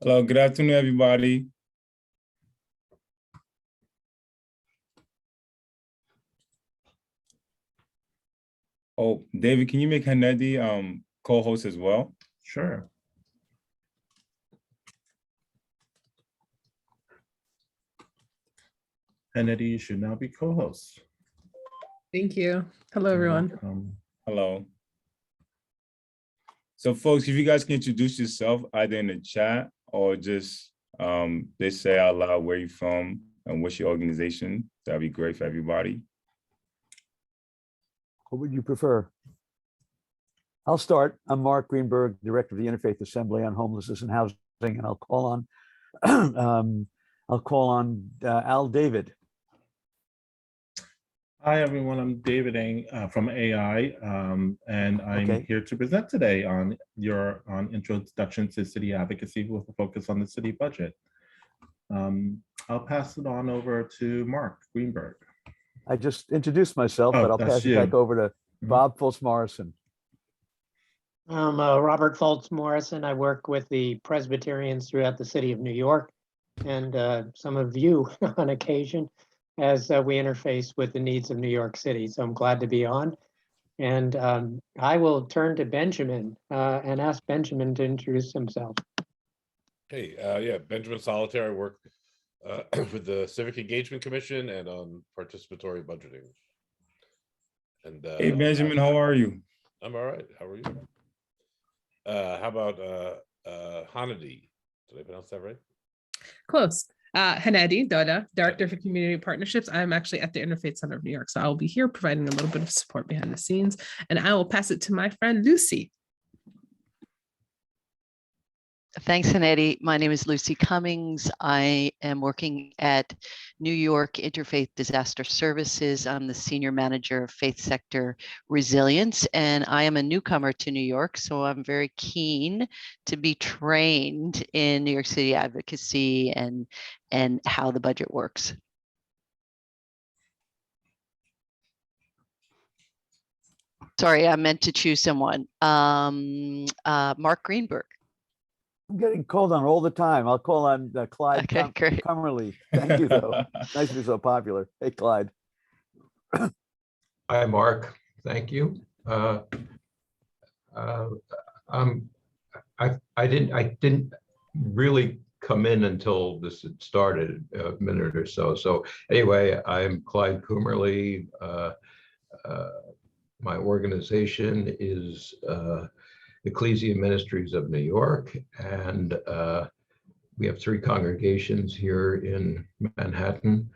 Hello, good afternoon, everybody. Oh, David, can you make Hannedi co-host as well? Sure. Hannedi, you should now be co-host. Thank you. Hello, everyone. Hello. So folks, if you guys can introduce yourself either in the chat or just they say out loud where you're from and what's your organization, that'd be great for everybody. What would you prefer? I'll start. I'm Mark Greenberg, Director of the Interfaith Assembly on Homelessness and Housing, and I'll call on Al David. Hi, everyone. I'm David Ng from AI, and I'm here to present today on Introduction to City Advocacy with a focus on the city budget. I'll pass it on over to Mark Greenberg. I just introduced myself, but I'll pass it back over to Bob Fultz-Morrison. I'm Robert Fultz-Morrison. I work with the Presbyterians throughout the city of New York and some of you on occasion as we interface with the needs of New York City. So I'm glad to be on. And I will turn to Benjamin and ask Benjamin to introduce himself. Hey, yeah, Benjamin Solitaire. I work with the Civic Engagement Commission and on participatory budgeting. And hey, Benjamin, how are you? I'm all right. How are you? How about Hannedi? Did I pronounce that right? Close. Hannedi Doda, Director for Community Partnerships. I'm actually at the Interfaith Center of New York, so I will be here providing a little bit of support behind the scenes, and I will pass it to my friend Lucy. Thanks, Hannedi. My name is Lucy Cummings. I am working at New York Interfaith Disaster Services. I'm the Senior Manager of Faith Sector Resilience, and I am a newcomer to New York, so I'm very keen to be trained in New York City advocacy and how the budget works. Sorry, I meant to choose someone. Mark Greenberg. I'm getting called on all the time. I'll call on Clyde Coomer. Thank you, though. Nice to be so popular. Hey, Clyde. Hi, Mark. Thank you. I didn't really come in until this had started a minute or so. So anyway, I'm Clyde Coomer. My organization is Ecclesia Ministries of New York, and we have 3 congregations here in Manhattan.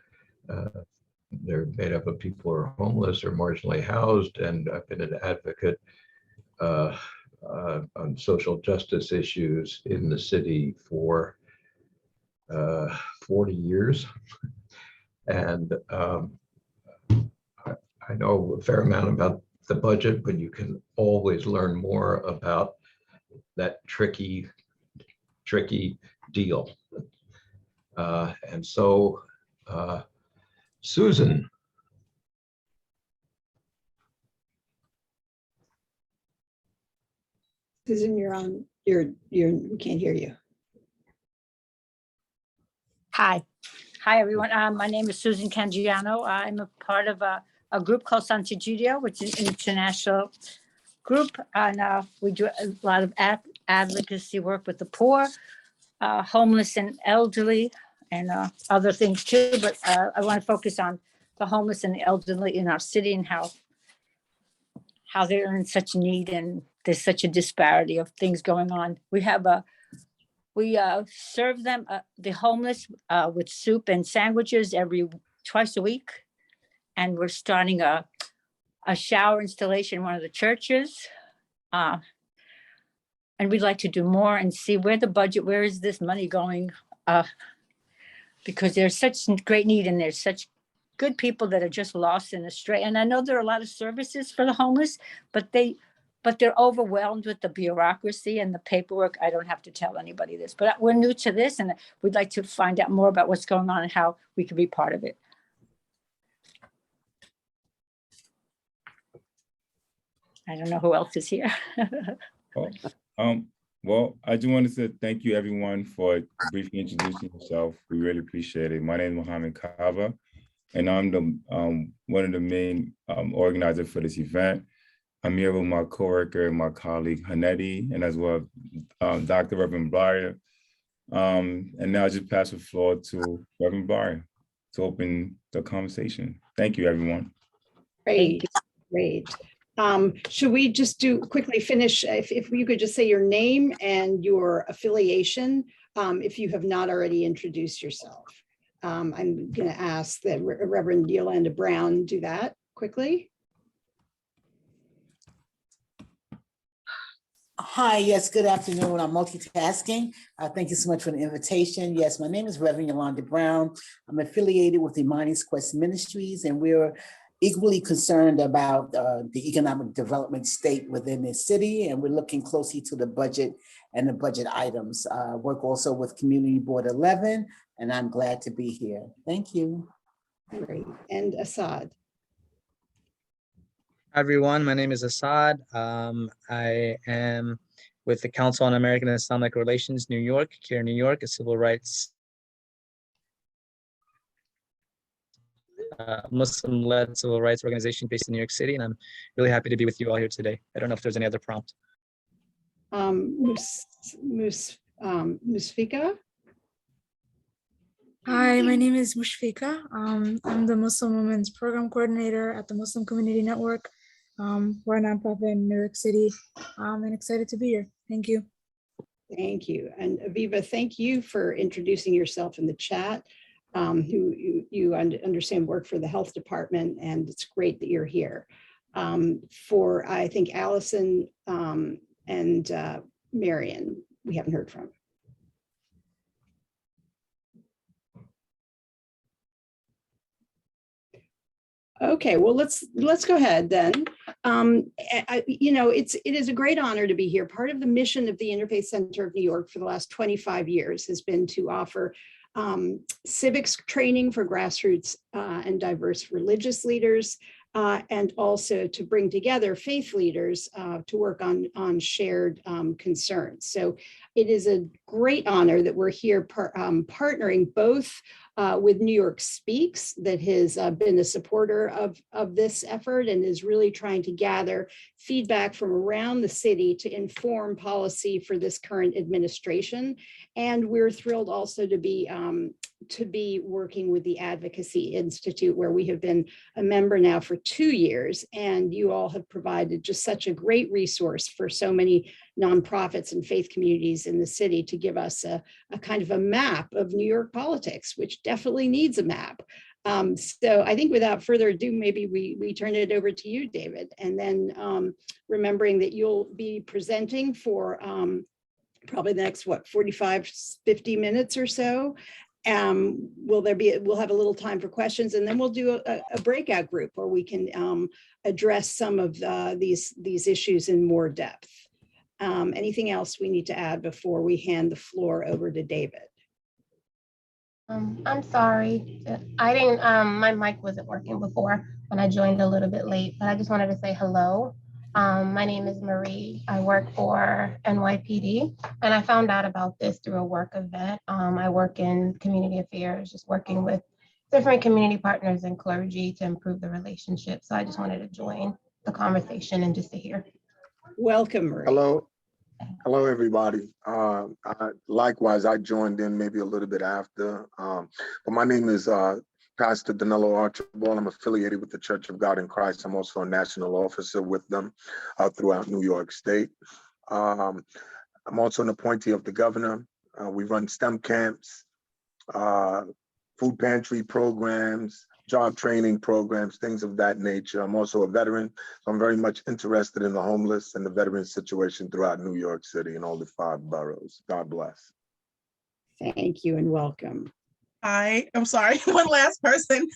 They're made up of people who are homeless or marginally housed, and I've been an advocate on social justice issues in the city for 40 years. And I know a fair amount about the budget, but you can always learn more about that tricky deal. And so, Susan. Susan, you're on, we can't hear you. Hi, everyone. My name is Susan Candio. I'm a part of a group called Sant'Egidio, which is an international group, and we do a lot of advocacy work with the poor, homeless and elderly, and other things too. But I want to focus on the homeless and the elderly in our city and how they're in such need, and there's such a disparity of things going on. We serve them, the homeless, with soup and sandwiches twice a week. And we're starting a shower installation in one of the churches. And we'd like to do more and see where is this money going? Because there's such great need, and there's such good people that are just lost and astray. And I know there are a lot of services for the homeless, but they're overwhelmed with the bureaucracy and the paperwork. I don't have to tell anybody this, but we're new to this, and we'd like to find out more about what's going on and how we can be part of it. I don't know who else is here. Well, I just wanted to thank you everyone for briefly introducing yourself. We really appreciate it. My name is Mohammed Kava, and I'm the one of the main organizers for this event. I'm here with my coworker and my colleague Hanedi, and as well Dr. Reverend Blyer. And now I just pass the floor to Reverend Blyer to open the conversation. Thank you, everyone. Great, great. Should we just quickly finish, if you could just say your name and your affiliation, if you have not already introduced yourself. I'm going to ask that Reverend Yolanda Brown do that quickly. Hi, yes, good afternoon. I'm multitasking. Thank you so much for the invitation. Yes, my name is Reverend Yolanda Brown. I'm affiliated with the Mining's Quest Ministries, and we're equally concerned about the economic development state within the city, and we're looking closely to the budget and the budget items. Work also with Community Board 11, and I'm glad to be here. Thank you. Great. And Assad. Hi everyone, my name is Assad. I am with the Council on American and Islamic Relations, New York, here in New York, a civil rights Muslim-led civil rights organization based in New York City, and I'm really happy to be with you all here today. I don't know if there's any other prompt. Mushfika. Hi, my name is Mushfika. I'm the Muslim Women's Program Coordinator at the Muslim Community Network. We're a nonprofit in New York City, and excited to be here. Thank you. Thank you. And Aviva, thank you for introducing yourself in the chat. You understand work for the health department, and it's great that you're here. For, I think, Allison and Marion, we haven't heard from. Okay, well, let's go ahead then. It is a great honor to be here. Part of the mission of the Interfaith Center of New York for the last 25 years has been to offer civics training for grassroots and diverse religious leaders, and also to bring together faith leaders to work on shared concerns. So it is a great honor that we're here partnering both with New York Speaks, that has been a supporter of this effort and is really trying to gather feedback from around the city to inform policy for this current administration. And we're thrilled also to be working with the Advocacy Institute, where we have been a member now for 2 years, and you all have provided just such a great resource for so many nonprofits and faith communities in the city to give us a kind of a map of New York politics, which definitely needs a map. So I think without further ado, maybe we turn it over to you, David, and then remembering that you'll be presenting for probably the next, 45, 50 minutes or so. We'll have a little time for questions, and then we'll do a breakout group where we can address some of these issues in more depth. Anything else we need to add before we hand the floor over to David? I'm sorry, I didn't, my mic wasn't working before when I joined a little bit late, but I just wanted to say hello. My name is Marie. I work for NYPD, and I found out about this through a work event. I work in community affairs, just working with different community partners and clergy to improve the relationship. So I just wanted to join the conversation and just to hear. Welcome, Marie. Hello, everybody. Likewise, I joined in maybe a little bit after, but my name is Pastor Danilo Archibald. I'm affiliated with the Church of God in Christ. I'm also a national officer with them throughout New York State. I'm also an appointee of the governor. We run STEM camps, food pantry programs, job training programs, things of that nature. I'm also a veteran, so I'm very much interested in the homeless and the veteran situation throughout New York City and all the 5 boroughs. God bless. Thank you and welcome. Hi, I'm sorry, one last person.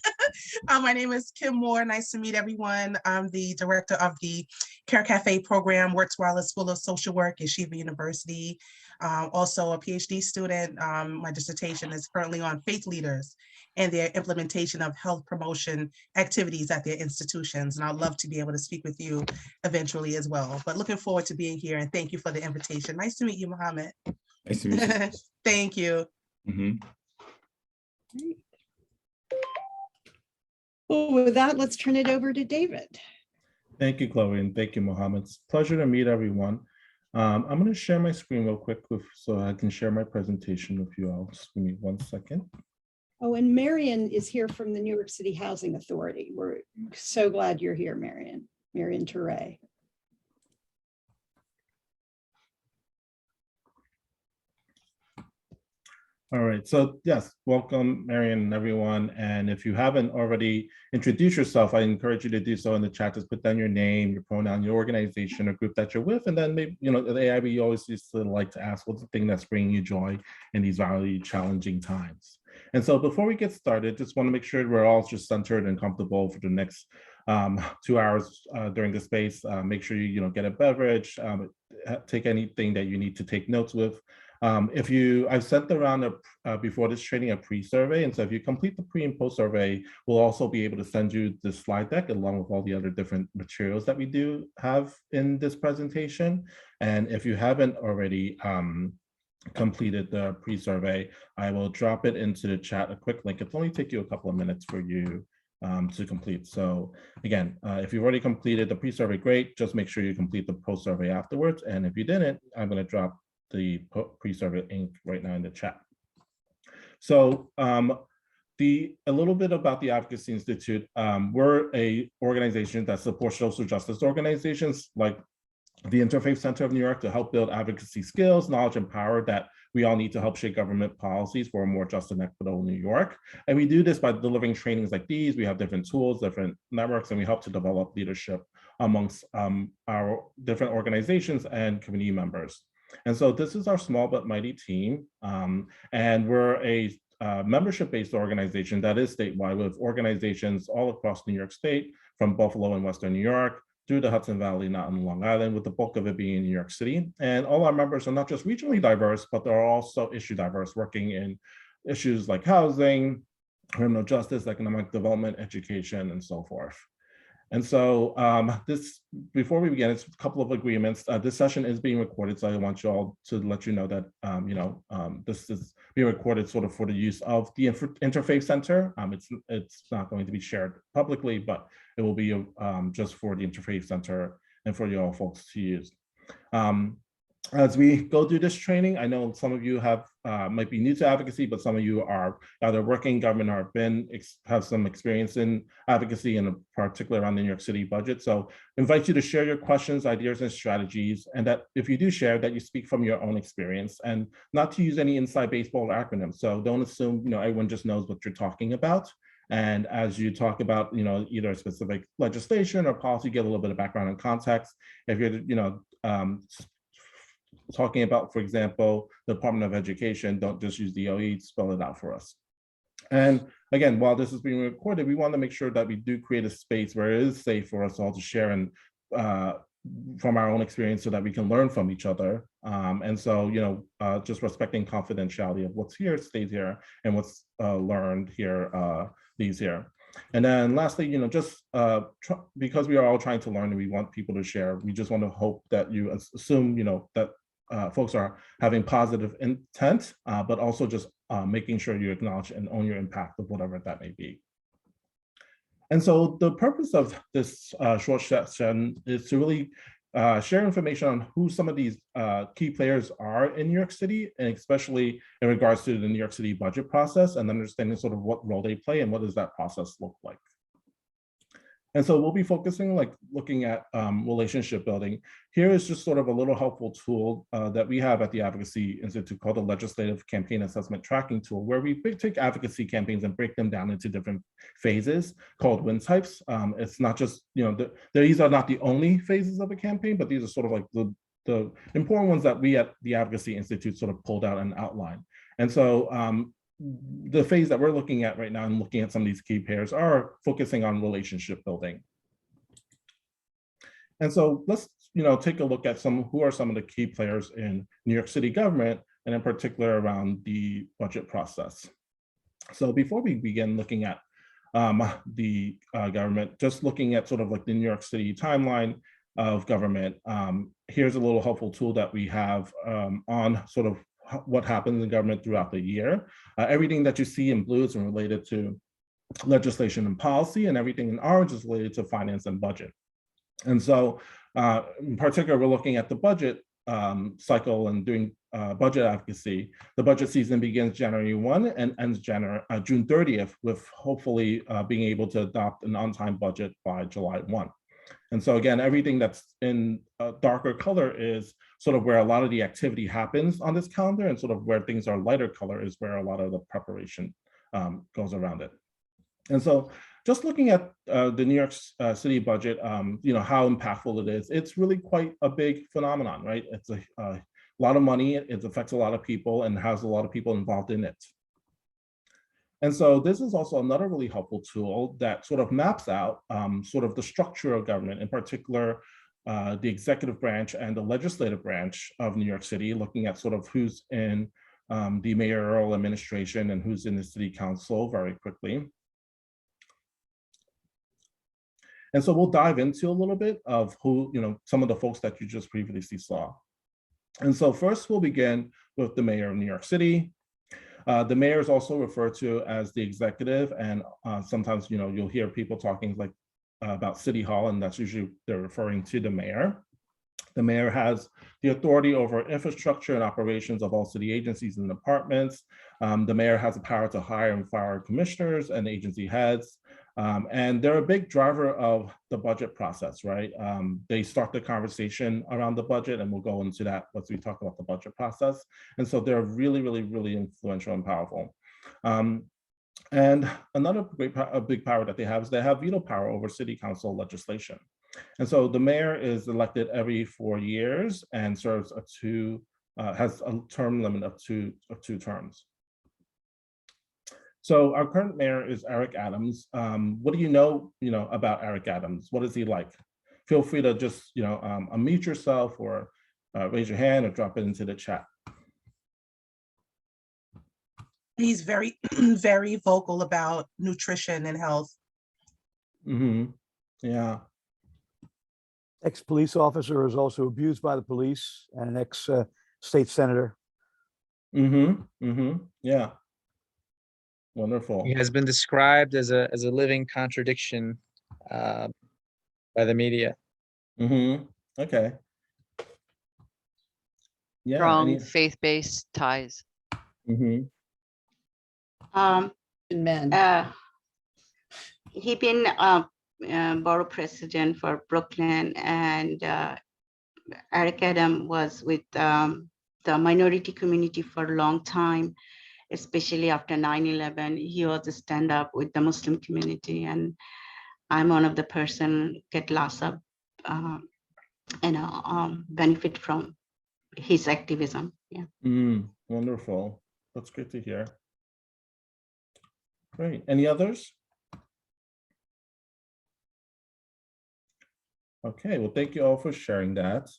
My name is Kim Moore. Nice to meet everyone. I'm the director of the Care Cafe program, Wirtz-Wallace School of Social Work at Yeshiva University. Also a PhD student. My dissertation is currently on faith leaders and their implementation of health promotion activities at their institutions. And I'd love to be able to speak with you eventually as well. But looking forward to being here, and thank you for the invitation. Nice to meet you, Mohammed. Nice to meet you. Thank you. Well, with that, let's turn it over to David. Thank you, Chloe, and thank you, Mohammed. It's a pleasure to meet everyone. I'm going to share my screen real quick so I can share my presentation with you all. Just give me 1 second. Oh, and Marion is here from the New York City Housing Authority. We're so glad you're here, Marion. Marion Touré. All right, so yes, welcome, Marion and everyone. And if you haven't already introduced yourself, I encourage you to do so in the chat. Just put down your name, your pronoun, your organization or group that you're with. And then maybe, at the AIB, you always used to like to ask, what's the thing that's bringing you joy in these very challenging times? And so before we get started, just want to make sure we're all just centered and comfortable for the next 2 hours during the space. Make sure you get a beverage, take anything that you need to take notes with. I've sent around before this training a pre-survey, and so if you complete the pre and post survey, we'll also be able to send you the slide deck along with all the other different materials that we do have in this presentation. And if you haven't already completed the pre-survey, I will drop it into the chat, a quick link. It'll only take you a couple of minutes for you to complete. So again, if you've already completed the pre-survey, great. Just make sure you complete the post-survey afterwards. And if you didn't, I'm going to drop the pre-survey link right now in the chat. So a little bit about the Advocacy Institute. We're a organization that supports social justice organizations like the Interfaith Center of New York to help build advocacy skills, knowledge, and power that we all need to help shape government policies for a more just and equitable New York. And we do this by delivering trainings like these. We have different tools, different networks, and we help to develop leadership amongst our different organizations and community members. And so this is our small but mighty team. And we're a membership-based organization that is statewide with organizations all across New York State, from Buffalo and Western New York, through the Hudson Valley, not on Long Island, with the bulk of it being in New York City. And all our members are not just regionally diverse, but they're also issue diverse, working in issues like housing, criminal justice, economic development, education, and so forth. And so before we begin, it's a couple of agreements. This session is being recorded, so I want you all to let you know that this is being recorded sort of for the use of the Interfaith Center. It's not going to be shared publicly, but it will be just for the Interfaith Center and for you all folks to use. As we go through this training, I know some of you might be new to advocacy, but some of you are either working in government or have some experience in advocacy, and particularly around the New York City budget. So I invite you to share your questions, ideas, and strategies, and that if you do share, that you speak from your own experience and not to use any inside baseball or acronyms. So don't assume everyone just knows what you're talking about. And as you talk about either a specific legislation or policy, get a little bit of background and context. If you're talking about, for example, the Department of Education, don't just use DOE, spell it out for us. And again, while this is being recorded, we want to make sure that we do create a space where it is safe for us all to share and from our own experience so that we can learn from each other. And so, just respecting confidentiality of what's here stays here, and what's learned here leaves here. And then lastly, because we are all trying to learn and we want people to share, we just want to hope that you assume, that folks are having positive intent, but also just making sure you acknowledge and own your impact of whatever that may be. And so the purpose of this short session is to really share information on who some of these key players are in New York City, and especially in regards to the New York City budget process, and understanding sort of what role they play and what does that process look like. And so we'll be focusing, looking at relationship building. Here is just sort of a little helpful tool that we have at the Advocacy Institute called the Legislative Campaign Assessment Tracking Tool, where we take advocacy campaigns and break them down into different phases called win types. It's not just, these are not the only phases of a campaign, but these are sort of like the important ones that we at the Advocacy Institute sort of pulled out and outlined. And so the phase that we're looking at right now and looking at some of these key pairs are focusing on relationship building. And so let's take a look at who are some of the key players in New York City government, and in particular around the budget process. So before we begin looking at the government, just looking at sort of like the New York City timeline of government, here's a little helpful tool that we have on sort of what happens in government throughout the year. Everything that you see in blue is related to legislation and policy, and everything in orange is related to finance and budget. And so in particular, we're looking at the budget cycle and doing budget advocacy. The budget season begins January 1 and ends June 30th, with hopefully being able to adopt an on-time budget by July 1. And so again, everything that's in a darker color is sort of where a lot of the activity happens on this calendar, and sort of where things are lighter color is where a lot of the preparation goes around it. And so just looking at the New York City budget, you know, how impactful it is, it's really quite a big phenomenon, right? It's a lot of money, it affects a lot of people and has a lot of people involved in it. And so this is also another really helpful tool that sort of maps out sort of the structure of government, in particular, the executive branch and the legislative branch of New York City, looking at sort of who's in the mayoral administration and who's in the city council very quickly. And so we'll dive into a little bit of who, you know, some of the folks that you just previously saw. And so first we'll begin with the mayor of New York City. The mayor is also referred to as the executive, and sometimes, you know, you'll hear people talking like about City Hall, and that's usually they're referring to the mayor. The mayor has the authority over infrastructure and operations of all city agencies and departments. The mayor has the power to hire and fire commissioners and agency heads. And they're a big driver of the budget process, right? They start the conversation around the budget, and we'll go into that once we talk about the budget process. And so they're really, really, really influential and powerful. And another big power that they have is they have veto power over city council legislation. And so the mayor is elected every 4 years and serves has a term limit of two terms. So our current mayor is Eric Adams. What do you know about Eric Adams? What is he like? Feel free to just, you know, unmute yourself or raise your hand or drop it into the chat. He's very, very vocal about nutrition and health. Mm-hmm. Yeah. Ex-police officer, is also abused by the police, and an ex-state senator. Mm-hmm. Mm-hmm. Yeah. Wonderful. He has been described as a living contradiction by the media. Mm-hmm. Okay. Yeah. Strong faith-based ties. Mm-hmm. He been borough president for Brooklyn, and Eric Adams was with the minority community for a long time, especially after 9/11. He was a stand-up with the Muslim community, and I'm one of the person get lots of benefit from his activism. Yeah. Wonderful. That's great to hear. Great. Any others? Okay, well, thank you all for sharing that.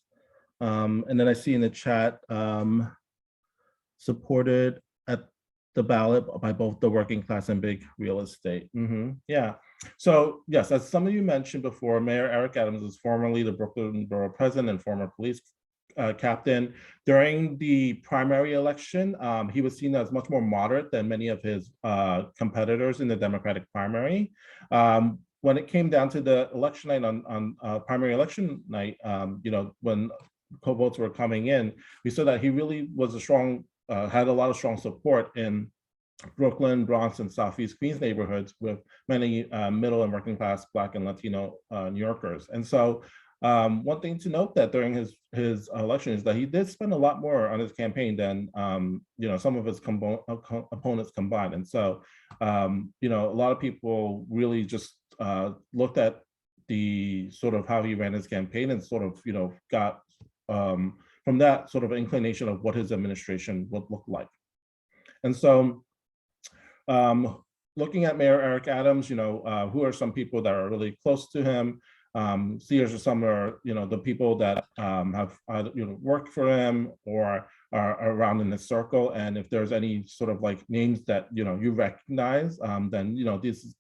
And then I see in the chat, supported at the ballot by both the working class and big real estate. Yeah. So yes, as some of you mentioned before, Mayor Eric Adams is formerly the Brooklyn Borough President and former police captain. During the primary election, he was seen as much more moderate than many of his competitors in the Democratic primary. When it came down to the election night on primary election night, you know, when votes were coming in, we saw that he really was a strong, had a lot of strong support in Brooklyn, Bronx, and Southeast Queens neighborhoods with many middle and working class Black and Latino New Yorkers. And so one thing to note that during his election is that he did spend a lot more on his campaign than you know, some of his opponents combined. And so you know, a lot of people really just looked at the sort of how he ran his campaign and sort of, you know, got from that sort of inclination of what his administration would look like. And so looking at Mayor Eric Adams, you know, who are some people that are really close to him? Here's some are, you know, the people that have either, you know, worked for him or are around in the circle. And if there's any sort of like names that you recognize, then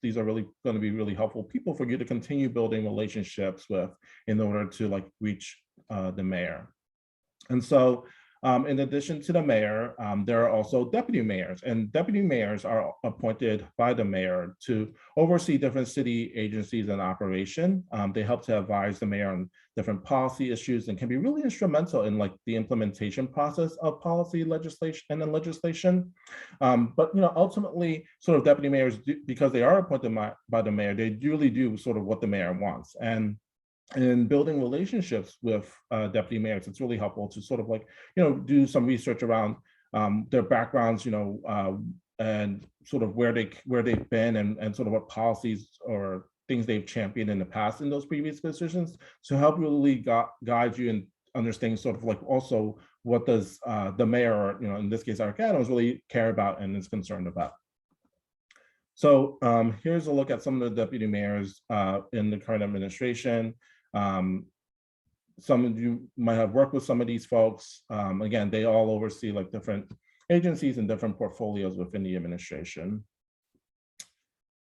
these are really going to be really helpful people for you to continue building relationships with in order to like reach the mayor. And so in addition to the mayor, there are also deputy mayors, and deputy mayors are appointed by the mayor to oversee different city agencies and operation. They help to advise the mayor on different policy issues and can be really instrumental in like the implementation process of policy legislation and then legislation. But ultimately, sort of deputy mayors, because they are appointed by the mayor, they really do sort of what the mayor wants. And in building relationships with deputy mayors, it's really helpful to sort of like, do some research around their backgrounds, and sort of where they've been and sort of what policies or things they've championed in the past in those previous positions to help really guide you in understanding sort of like also what does the mayor, or, in this case, Eric Adams, really care about and is concerned about. So here's a look at some of the deputy mayors in the current administration. Some of you might have worked with some of these folks. Again, they all oversee like different agencies and different portfolios within the administration.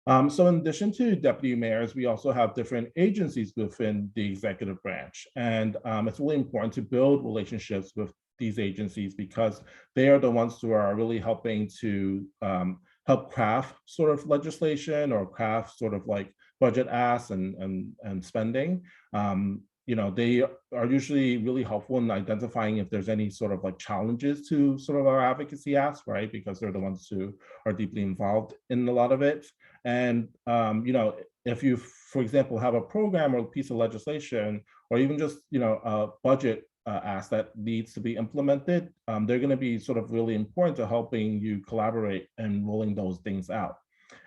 So in addition to deputy mayors, we also have different agencies within the executive branch. And it's really important to build relationships with these agencies because they are the ones who are really helping to help craft sort of legislation or craft sort of like budget asks and spending. They are usually really helpful in identifying if there's any sort of like challenges to sort of our advocacy asks, right? Because they're the ones who are deeply involved in a lot of it. And, if you, for example, have a program or a piece of legislation, or even just, a budget ask that needs to be implemented, they're going to be sort of really important to helping you collaborate and rolling those things out.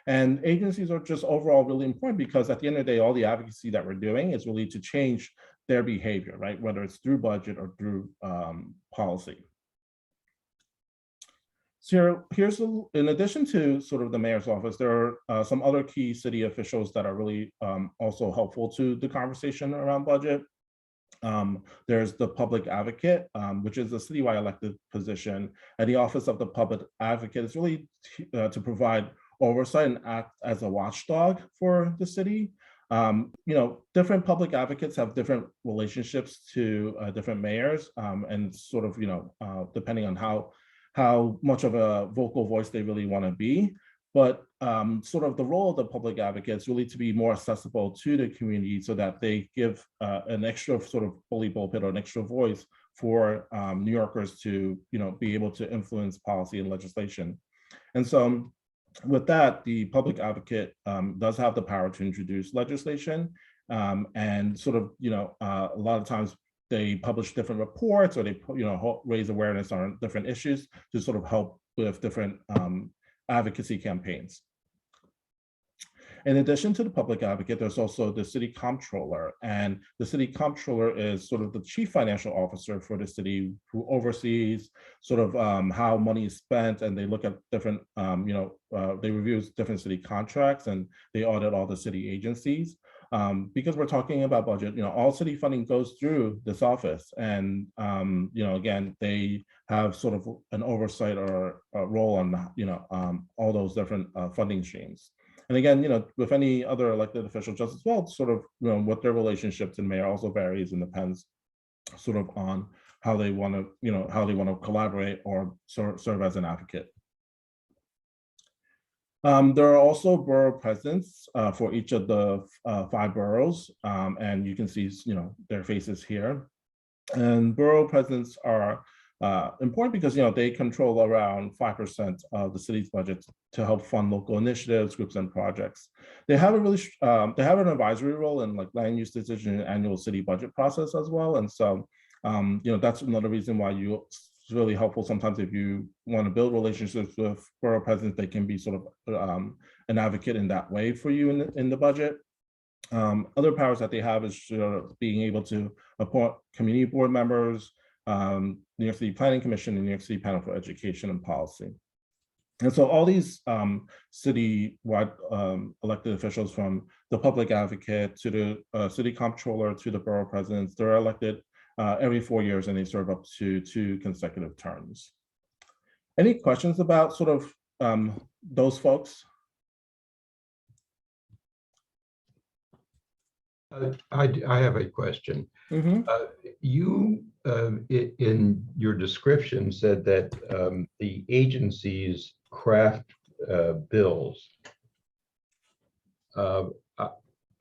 And agencies are just overall really important because at the end of the day, all the advocacy that we're doing is really to change their behavior, right? Whether it's through budget or through policy. So here's, in addition to sort of the mayor's office, there are some other key city officials that are really also helpful to the conversation around budget. There's the public advocate, which is a citywide elected position, and the office of the public advocate is really to provide oversight and act as a watchdog for the city. Different public advocates have different relationships to different mayors, and sort of, depending on how much of a vocal voice they really want to be. But sort of the role of the public advocate is really to be more accessible to the community so that they give an extra sort of bully pulpit or an extra voice for New Yorkers to, be able to influence policy and legislation. And so with that, the public advocate does have the power to introduce legislation, and sort of, a lot of times they publish different reports or they, raise awareness on different issues to sort of help with different advocacy campaigns. In addition to the public advocate, there's also the city comptroller, and the city comptroller is sort of the chief financial officer for the city who oversees sort of how money is spent, and they look at different, they review different city contracts and they audit all the city agencies. Because we're talking about budget, all city funding goes through this office, and again, they have sort of an oversight or a role on all those different funding streams. And again, with any other elected official just as well, sort of what their relationship to the mayor also varies and depends sort of on how they want to collaborate or serve as an advocate. There are also borough presidents for each of the 5 boroughs, and you can see, their faces here. And borough presidents are important because, they control around 5% of the city's budget to help fund local initiatives, groups, and projects. They have they have an advisory role in like land use decision and annual city budget process as well. And so, that's another reason why it's really helpful sometimes if you want to build relationships with borough presidents, they can be sort of an advocate in that way for you in the budget. Other powers that they have is being able to appoint community board members, New York City Planning Commission, and New York City Panel for Education and Policy. And so all these city-wide elected officials, from the public advocate to the city comptroller to the borough presidents, they're elected every 4 years, and they serve up to 2 consecutive terms. Any questions about sort of those folks? I have a question. You, in your description, said that the agencies craft bills.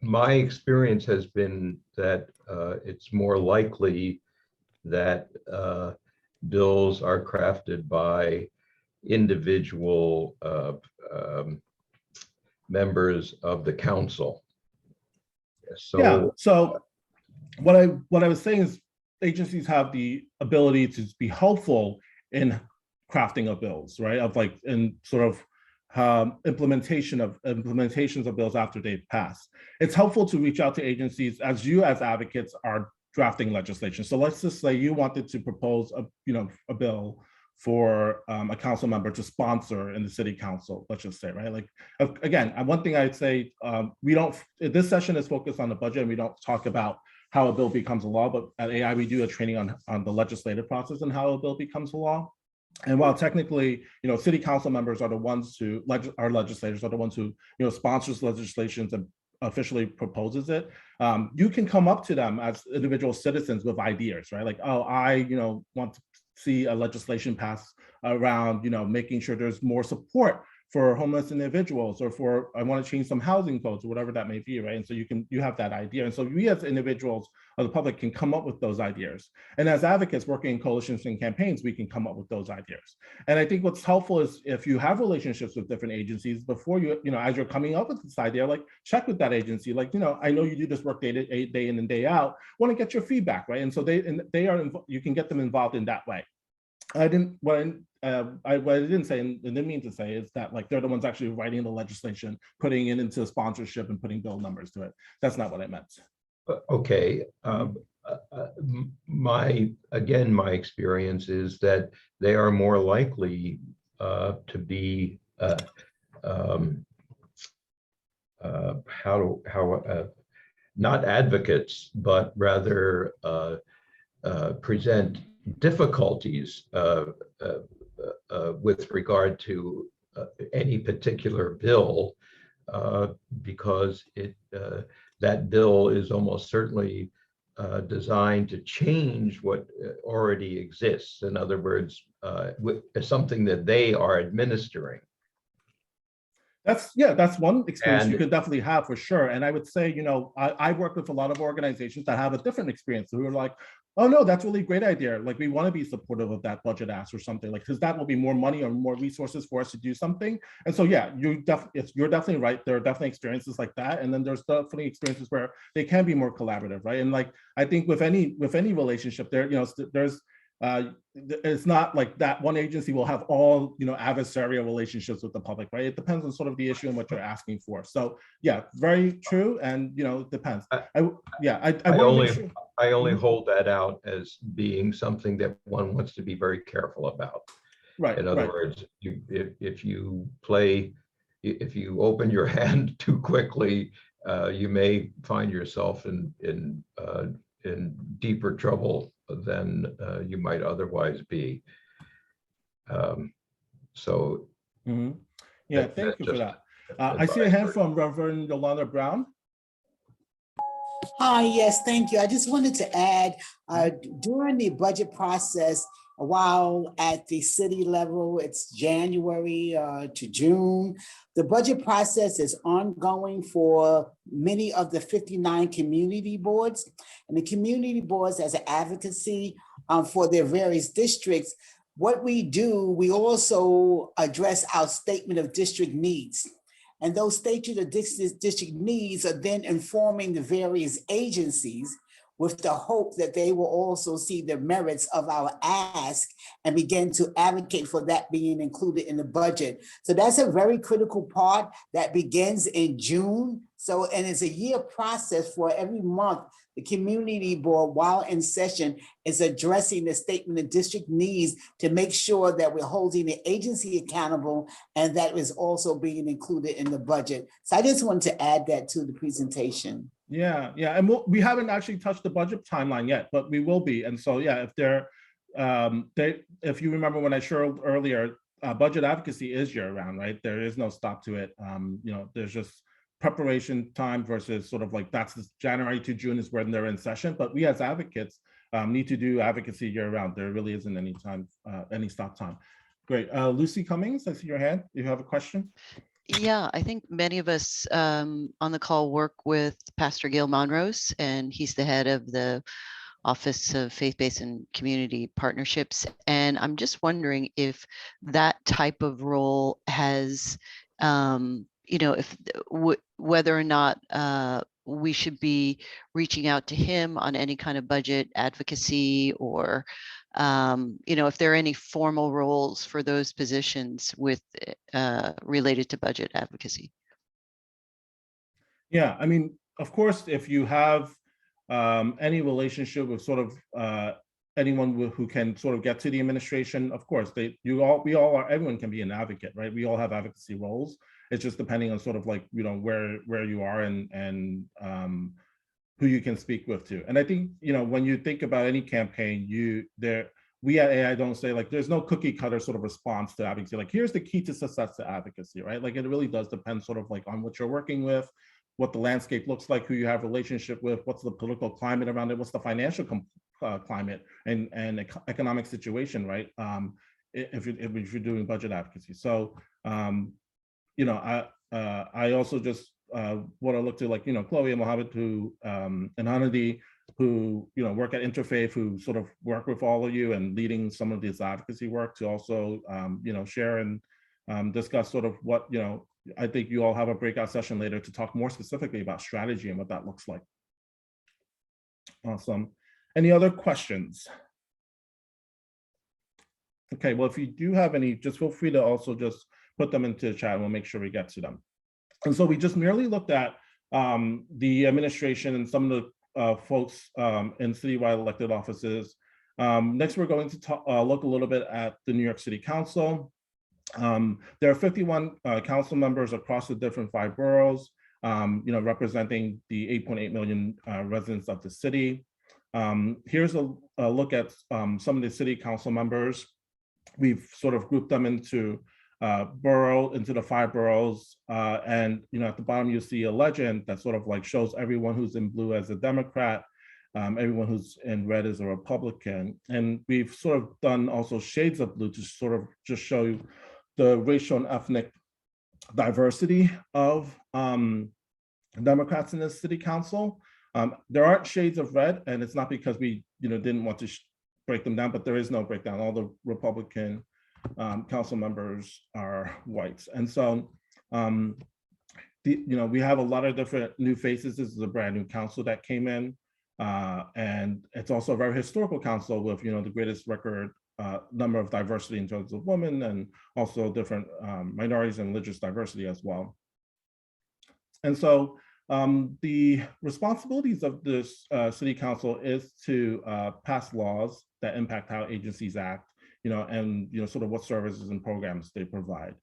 My experience has been that it's more likely that bills are crafted by individual members of the council. So, yeah. So what I was saying is agencies have the ability to be helpful in crafting of bills, right? Of like in sort of implementations of bills after they've passed. It's helpful to reach out to agencies as you as advocates are drafting legislation. So let's just say you wanted to propose a bill for a council member to sponsor in the city council, let's just say, right? Like, again, one thing I'd say, this session is focused on the budget and we don't talk about how a bill becomes a law, but at AI, we do a training on the legislative process and how a bill becomes a law. And while technically, city council members are the ones who, our legislators are the ones who, sponsors legislations and officially proposes it, you can come up to them as individual citizens with ideas, right? Like, oh, I, want to see a legislation pass around, making sure there's more support for homeless individuals, or for, I want to change some housing codes or whatever that may be, right? And so you have that idea. And so we as individuals of the public can come up with those ideas. And as advocates working in coalitions and campaigns, we can come up with those ideas. And I think what's helpful is if you have relationships with different agencies before you, as you're coming up with this idea, like check with that agency, like, I know you do this work day in and day out, want to get your feedback, right? And so you can get them involved in that way. What I didn't say and didn't mean to say is that like they're the ones actually writing the legislation, putting it into sponsorship and putting bill numbers to it. That's not what I meant. Okay. My experience is that they are more likely to be not advocates, but rather present difficulties with regard to any particular bill, because that bill is almost certainly designed to change what already exists. In other words, something that they are administering. That's one experience you could definitely have for sure. And I would say, I work with a lot of organizations that have a different experience who are like, oh no, that's really a great idea. Like we want to be supportive of that budget ask or something, like, because that will be more money or more resources for us to do something. And so, yeah, you're definitely right. There are definitely experiences like that. And then there's definitely experiences where they can be more collaborative, right? And like, I think with any relationship there, there's, it's not like that one agency will have all adversarial relationships with the public, right? It depends on sort of the issue and what you're asking for. So yeah, very true. And it depends. I only hold that out as being something that one wants to be very careful about. Right. In other words, if you open your hand too quickly, you may find yourself in deeper trouble than you might otherwise be. Yeah, thank you for that. I see a hand from Reverend Yolanda Brown. Hi, yes, thank you. I just wanted to add, during the budget process, while at the city level, it's January to June, the budget process is ongoing for many of the 59 community boards. And the community boards as an advocacy for their various districts, what we do, we also address our statement of district needs. And those statement of district needs are then informing the various agencies with the hope that they will also see the merits of our ask and begin to advocate for that being included in the budget. So that's a very critical part that begins in June. So, and it's a year process for every month. The community board, while in session, is addressing the statement of district needs to make sure that we're holding the agency accountable and that is also being included in the budget. So I just wanted to add that to the presentation. Yeah, and we haven't actually touched the budget timeline yet, but we will be. And so, yeah, if you remember when I shared earlier, budget advocacy is year-round, right? There is no stop to it. There's just preparation time versus sort of like that's January to June is when they're in session. But we as advocates need to do advocacy year-round. There really isn't any time, any stop time. Great. Lucy Cummings, I see your hand. You have a question? Yeah, I think many of us on the call work with Pastor Gil Monrose, and he's the head of the Office of Faith-Based and Community Partnerships. And I'm just wondering if that type of role has, whether or not we should be reaching out to him on any kind of budget advocacy, or if there are any formal roles for those positions with related to budget advocacy. Yeah, I mean, of course, if you have any relationship with sort of anyone who can sort of get to the administration, of course, everyone can be an advocate, right? We all have advocacy roles. It's just depending on sort of like, where you are and who you can speak with too. And I think, when you think about any campaign, we at AI don't say like, there's no cookie cutter sort of response to advocacy. Like, here's the key to success to advocacy, right? Like, it really does depend sort of like on what you're working with, what the landscape looks like, who you have relationship with, what's the political climate around it, what's the financial climate and economic situation, right? If you're doing budget advocacy. So, I also just want to look to like, Chloe and Mohammed and Hanadi, who, work at Interfaith, who sort of work with all of you and leading some of this advocacy work to also, share and discuss sort of what, I think you all have a breakout session later to talk more specifically about strategy and what that looks like. Awesome. Any other questions? Okay, well, if you do have any, just feel free to also just put them into the chat and we'll make sure we get to them. And so we just merely looked at the administration and some of the folks in citywide elected offices. Next, we're going to look a little bit at the New York City Council. There are 51 council members across the different 5 boroughs, representing the 8.8 million residents of the city. Here's a look at some of the city council members. We've sort of grouped them into the 5 boroughs, and at the bottom you see a legend that sort of like shows everyone who's in blue as a Democrat, everyone who's in red is a Republican, and we've sort of done also shades of blue to sort of just show you the racial and ethnic diversity of Democrats in the city council. There aren't shades of red, and it's not because we didn't want to break them down, but there is no breakdown. All the Republican council members are whites, and so we have a lot of different new faces. This is a brand new council that came in, and it's also a very historical council with the greatest record number of diversity in terms of women, and also different minorities and religious diversity as well. And so the responsibilities of this city council is to pass laws that impact how agencies act, and sort of what services and programs they provide.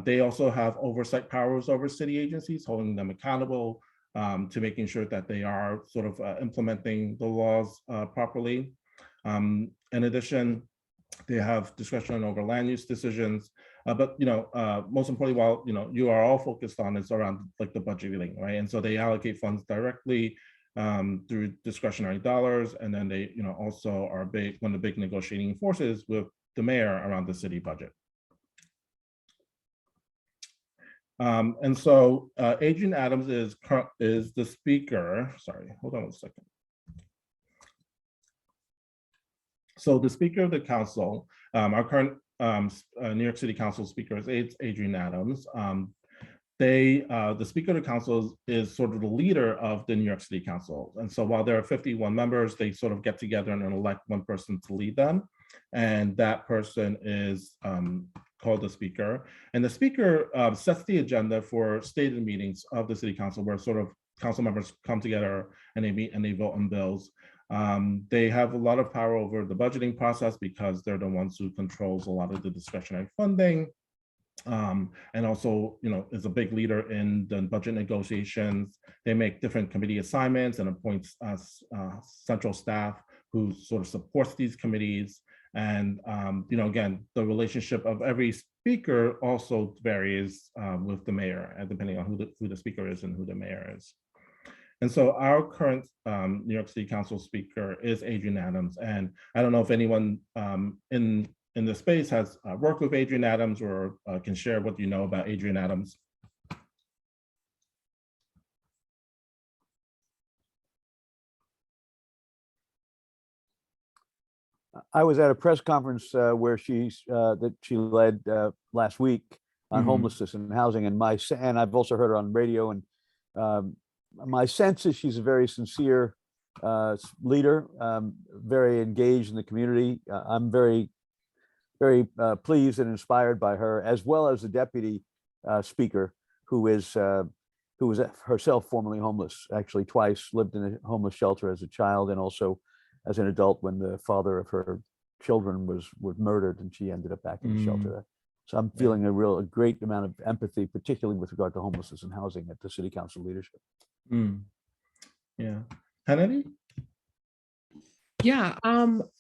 They also have oversight powers over city agencies, holding them accountable to making sure that they are sort of implementing the laws properly. In addition, they have discretion over land use decisions, but most importantly, while you are all focused on is around like the budgeting, right? And so they allocate funds directly through discretionary dollars, and then they also are one of the big negotiating forces with the mayor around the city budget. And so Adrian Adams is the speaker. Sorry, hold on a second. So the Speaker of the Council, our current New York City Council Speaker is Adrian Adams. The Speaker of the Council is sort of the leader of the New York City Council. And so while there are 51 members, they sort of get together and elect one person to lead them. And that person is called the Speaker. And the Speaker sets the agenda for stated meetings of the City Council, where sort of council members come together and they meet and they vote on bills. They have a lot of power over the budgeting process because they're the ones who controls a lot of the discretionary funding. and also, is a big leader in the budget negotiations. They make different committee assignments and appoints central staff who sort of supports these committees. And, again, the relationship of every speaker also varies with the mayor, depending on who the speaker is and who the mayor is. And so our current New York City Council speaker is Adrienne Adams. And I don't know if anyone in the space has worked with Adrienne Adams or can share what you know about Adrienne Adams. I was at a press conference where she led last week on homelessness and housing, and I've also heard her on radio. And my sense is she's a very sincere leader, very engaged in the community. I'm very pleased and inspired by her, as well as the deputy speaker, who was herself formerly homeless, actually twice, lived in a homeless shelter as a child and also as an adult when the father of her children was murdered, and she ended up back in the shelter. So I'm feeling a great amount of empathy, particularly with regard to homelessness and housing at the city council leadership. Yeah. Kennedy? Yeah,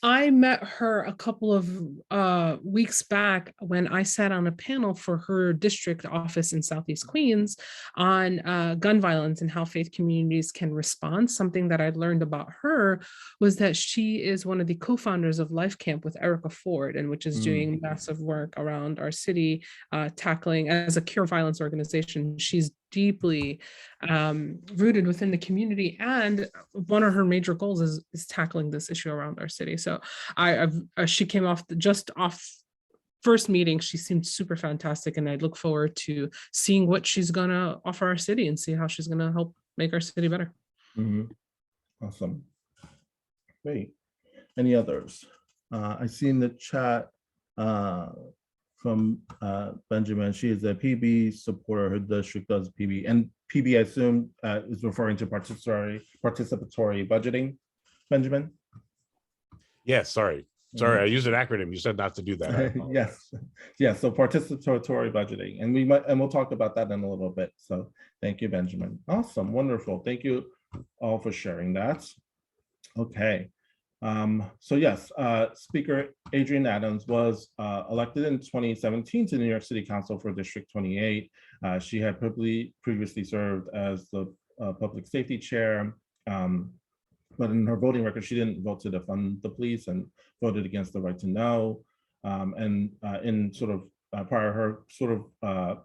I met her a couple of weeks back when I sat on a panel for her district office in Southeast Queens on gun violence and how faith communities can respond. Something that I learned about her was that she is one of the co-founders of Life Camp with Erica Ford, and which is doing massive work around our city, tackling as a cure violence organization. She's deeply rooted within the community, and one of her major goals is tackling this issue around our city. So she came off first meeting. She seemed super fantastic, and I look forward to seeing what she's gonna offer our city and see how she's gonna help make our city better. Awesome. Great. Any others? I see in the chat from Benjamin, she is a PB supporter. Her district does PB, and PB, I assume, is referring to participatory budgeting. Benjamin? Yes, sorry, I used an acronym. You said not to do that. Yes. So participatory budgeting, and we'll talk about that in a little bit. So thank you, Benjamin. Awesome, wonderful. Thank you all for sharing that. Okay. So yes, Speaker Adrienne Adams was elected in 2017 to the New York City Council for District 28. She had previously served as the public safety chair, but in her voting record, she didn't vote to defund the police and voted against the right to know. And in sort of prior, her sort of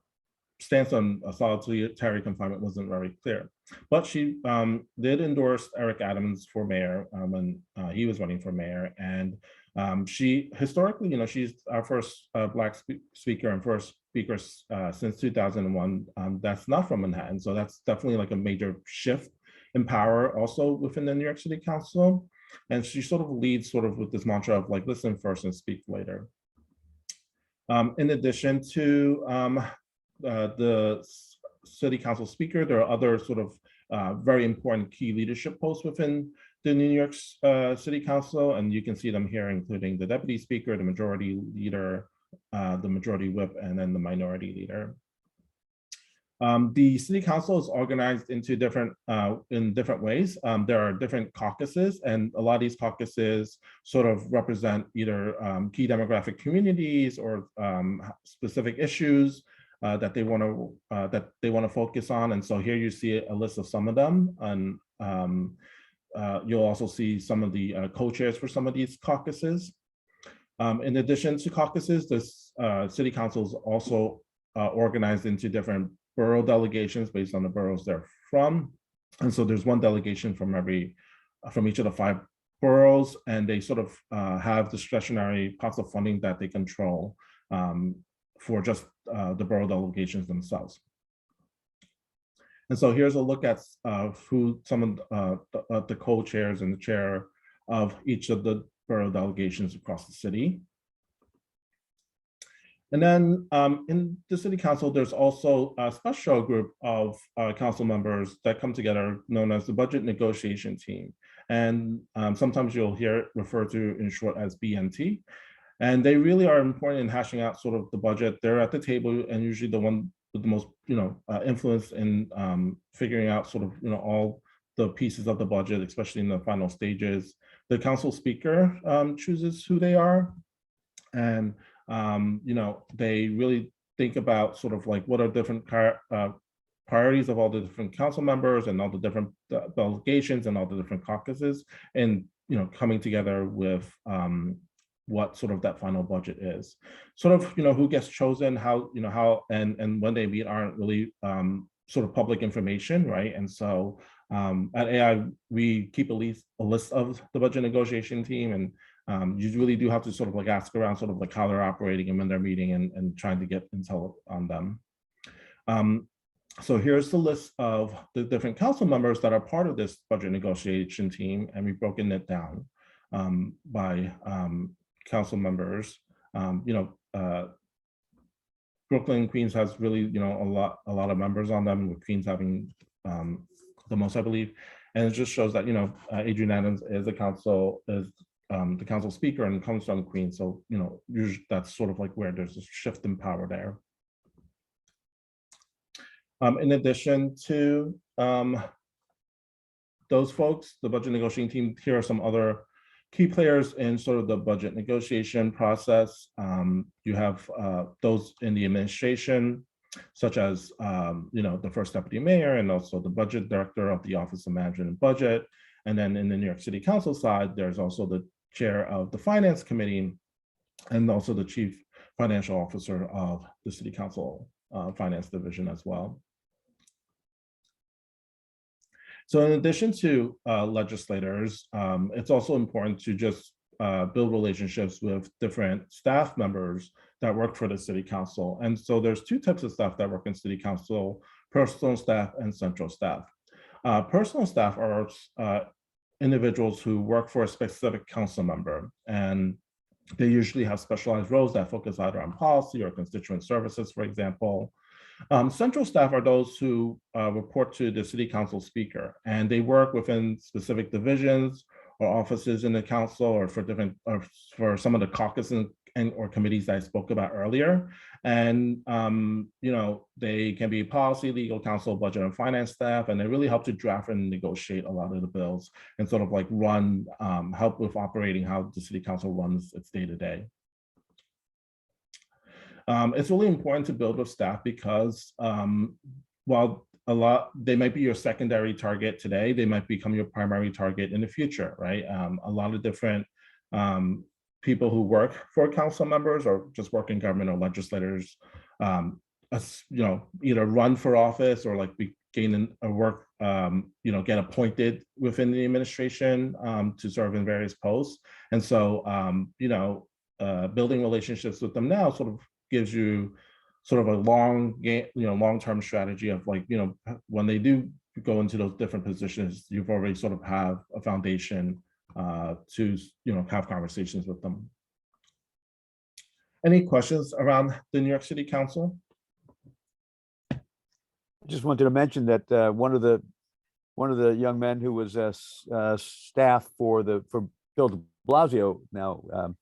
stance on solitary confinement wasn't very clear. But she did endorse Eric Adams for mayor when he was running for mayor. And she historically, she's our first Black speaker and first speaker since 2001 that's not from Manhattan. So that's definitely like a major shift in power also within the New York City Council. And she sort of leads with this mantra of like, listen first and speak later. In addition to the city council speaker, there are other sort of very important key leadership posts within the New York City Council, and you can see them here, including the deputy speaker, the majority leader, the majority whip, and then the minority leader. The city council is organized into different ways. There are different caucuses, and a lot of these caucuses sort of represent either key demographic communities or specific issues that they want to focus on. And so here you see a list of some of them, and you'll also see some of the co-chairs for some of these caucuses. In addition to caucuses, this city council is also organized into different borough delegations based on the boroughs they're from. And so there's one delegation from each of the 5 boroughs, and they sort of have discretionary pots of funding that they control for just the borough delegations themselves. And so here's a look at who some of the co-chairs and the chair of each of the borough delegations across the city. And then in the city council, there's also a special group of council members that come together known as the budget negotiation team. And sometimes you'll hear it referred to in short as BNT. And they really are important in hashing out sort of the budget. They're at the table and usually the one with the most, influence in figuring out sort of, all the pieces of the budget, especially in the final stages. The council speaker chooses who they are. And, they really think about sort of like what are different priorities of all the different council members and all the different delegations and all the different caucuses, and, coming together with what sort of that final budget is. Sort of, who gets chosen, how, and when they meet aren't really sort of public information, right? And so at AI, we keep a list of the budget negotiation team, and you really do have to sort of like ask around sort of like how they're operating and when they're meeting and trying to get intel on them. So here's the list of the different council members that are part of this budget negotiation team, and we've broken it down by council members. Brooklyn, Queens has really, a lot of members on them, with Queens having the most, I believe. And it just shows that, Adrienne Adams is the council speaker and comes from Queens. So, usually that's sort of like where there's a shift in power there. In addition to those folks, the budget negotiating team, here are some other key players in sort of the budget negotiation process. You have those in the administration, such as the first deputy mayor and also the budget director of the Office of Management and Budget. And then in the New York City Council side, there's also the chair of the Finance Committee and also the chief financial officer of the City Council Finance Division as well. So in addition to legislators, it's also important to just build relationships with different staff members that work for the City Council. And so there's two types of staff that work in City Council: personal staff and central staff. Personal staff are individuals who work for a specific council member, and they usually have specialized roles that focus either on policy or constituent services, for example. Central staff are those who report to the City Council speaker, and they work within specific divisions or offices in the council, or for some of the caucuses or committees that I spoke about earlier. And they can be policy, legal counsel, budget and finance staff, and they really help to draft and negotiate a lot of the bills and sort of like help with operating how the City Council runs its day-to-day. It's really important to build with staff because while they might be your secondary target today, they might become your primary target in the future, right? A lot of different people who work for council members or just work in government or legislators, either run for office or like gain a work, get appointed within the administration to serve in various posts. And so, building relationships with them now sort of gives you sort of a long-term strategy of like, when they do go into those different positions, you've already sort of have a foundation to, have conversations with them. Any questions around the New York City Council? I just wanted to mention that one of the young men who was staff for Bill de Blasio now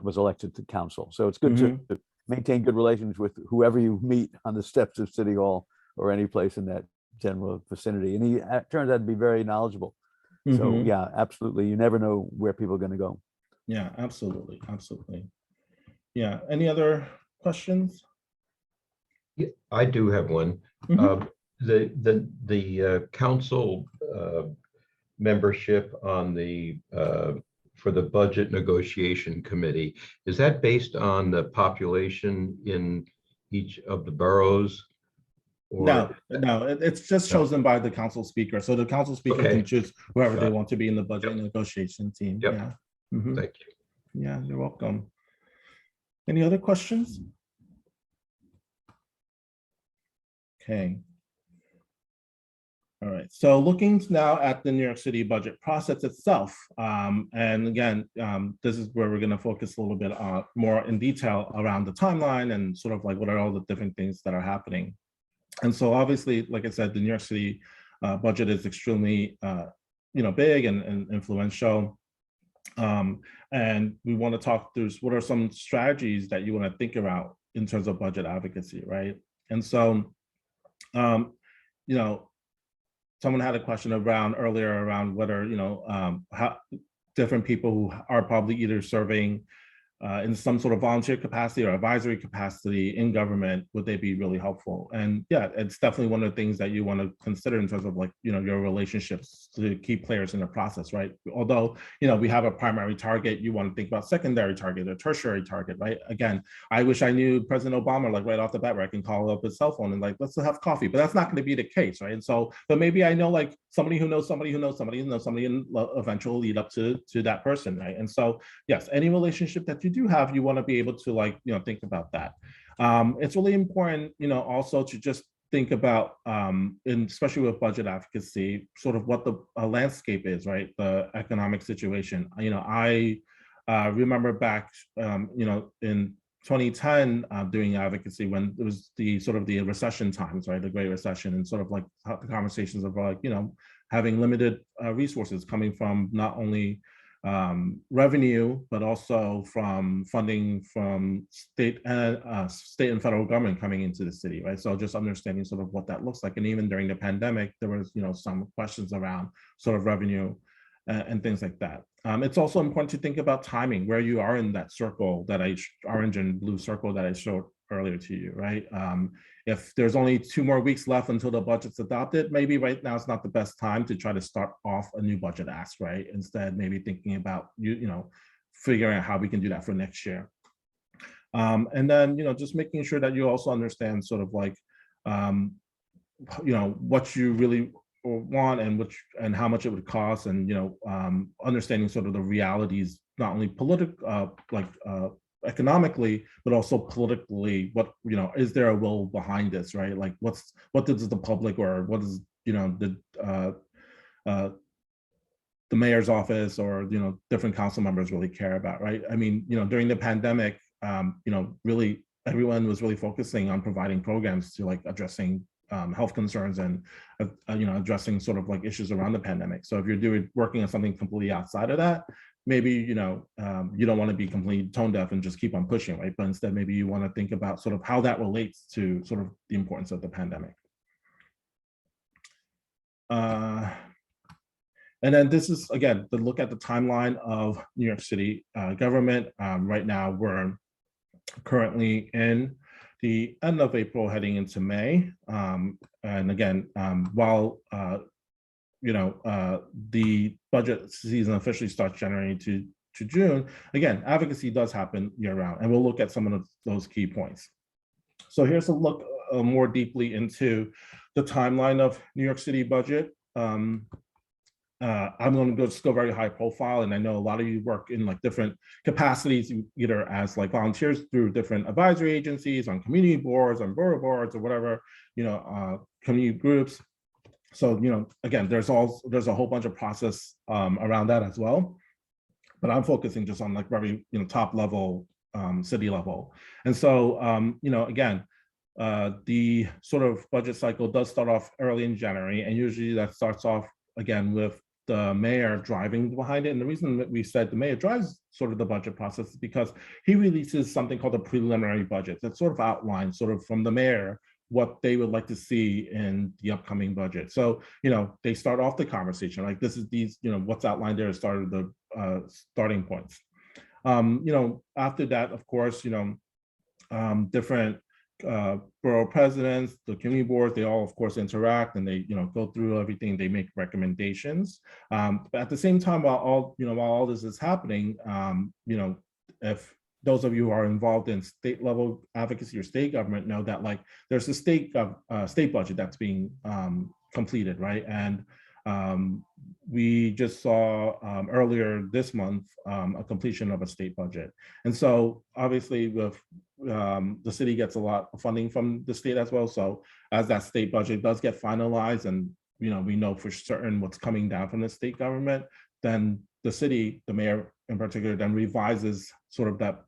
was elected to council. So it's good to maintain good relations with whoever you meet on the steps of City Hall or any place in that general vicinity. And he turns out to be very knowledgeable. So yeah, absolutely. You never know where people are going to go. Yeah, absolutely. Absolutely. Yeah. Any other questions? Yeah, I do have one. The council membership on for the budget negotiation committee, is that based on the population in each of the boroughs? No, it's just chosen by the council speaker. So the council speaker can choose whoever they want to be in the budget negotiation team. Yep. Yeah. Thank you. Yeah, you're welcome. Any other questions? Okay. All right, so looking now at the New York City budget process itself, and again, this is where we're going to focus a little bit more in detail around the timeline and sort of like what are all the different things that are happening. And so obviously, like I said, the New York City budget is extremely, big and influential. And we want to talk through what are some strategies that you want to think about in terms of budget advocacy, right? And so, you know, someone had a question earlier around whether, you know, how different people who are probably either serving in some sort of volunteer capacity or advisory capacity in government, would they be really helpful? And yeah, it's definitely one of the things that you want to consider in terms of, like, you know, your relationships to key players in the process, right? Although, you know, we have a primary target, you want to think about secondary target or tertiary target, right? Again, I wish I knew President Obama, like right off the bat, where I can call up his cell phone and like, let's have coffee, but that's not going to be the case, right? And so, but maybe I know like somebody who knows somebody who knows somebody who knows somebody, and eventually lead up to that person, right? And so, yes, any relationship that you do have, you want to be able to, like, you know, think about that. It's really important, you know, also to just think about, and especially with budget advocacy, sort of what the landscape is, right? The economic situation. You know, I remember back, you know, in 2010 doing advocacy when it was the sort of the recession times, right? The Great Recession, and sort of like the conversations of like, you know, having limited resources coming from not only revenue, but also from funding from state and federal government coming into the city, right? So just understanding sort of what that looks like. And even during the pandemic, there was, you know, some questions around sort of revenue and things like that. It's also important to think about timing, where you are in that circle, that orange and blue circle that I showed earlier to you, right? If there's only 2 more weeks left until the budget's adopted, maybe right now it's not the best time to try to start off a new budget ask, right? Instead, maybe thinking about, you know, figuring out how we can do that for next year. And then, you know, just making sure that you also understand sort of like, you know, what you really want and how much it would cost, and, you know, understanding sort of the realities, not only political, economically, but also politically. What, you know, is there a will behind this, right? Like what does the public, or what is, you know, the mayor's office, or, you know, different council members really care about, right? I mean, you know, during the pandemic, you know, really everyone was really focusing on providing programs to like addressing health concerns and, you know, addressing sort of like issues around the pandemic. So if you're working on something completely outside of that, maybe, you know, you don't want to be completely tone deaf and just keep on pushing, right? But instead, maybe you want to think about sort of how that relates to sort of the importance of the pandemic. And then this is, again, the look at the timeline of New York City government. Right now, we're currently in the end of April, heading into May. And again, while you know, the budget season officially starts January to June, again, advocacy does happen year round, and we'll look at some of those key points. So here's a look more deeply into the timeline of New York City budget. I'm going to just go very high profile, and I know a lot of you work in like different capacities, either as like volunteers through different advisory agencies, on community boards, on borough boards, or whatever, you know, community groups. So, you know, again, there's a whole bunch of process around that as well, but I'm focusing just on like very, you know, top level, city level. And so, you know, again, the sort of budget cycle does start off early in January, and usually that starts off again with the mayor driving behind it. And the reason that we said the mayor drives sort of the budget process is because he releases something called a preliminary budget that sort of outlines sort of from the mayor what they would like to see in the upcoming budget. So, you know, they start off the conversation like this is these, you know, what's outlined there started the starting points. You know, after that, of course, you know, different borough presidents, the community boards, they all of course interact, and they, you know, go through everything, they make recommendations. But at the same time, while all this is happening, you know, if those of you who are involved in state level advocacy or state government know that like there's a state budget that's being completed, right? And we just saw earlier this month a completion of a state budget. And so obviously with the city gets a lot of funding from the state as well. So as that state budget does get finalized, and, you know, we know for certain what's coming down from the state government, then the city, the mayor in particular, then revises sort of that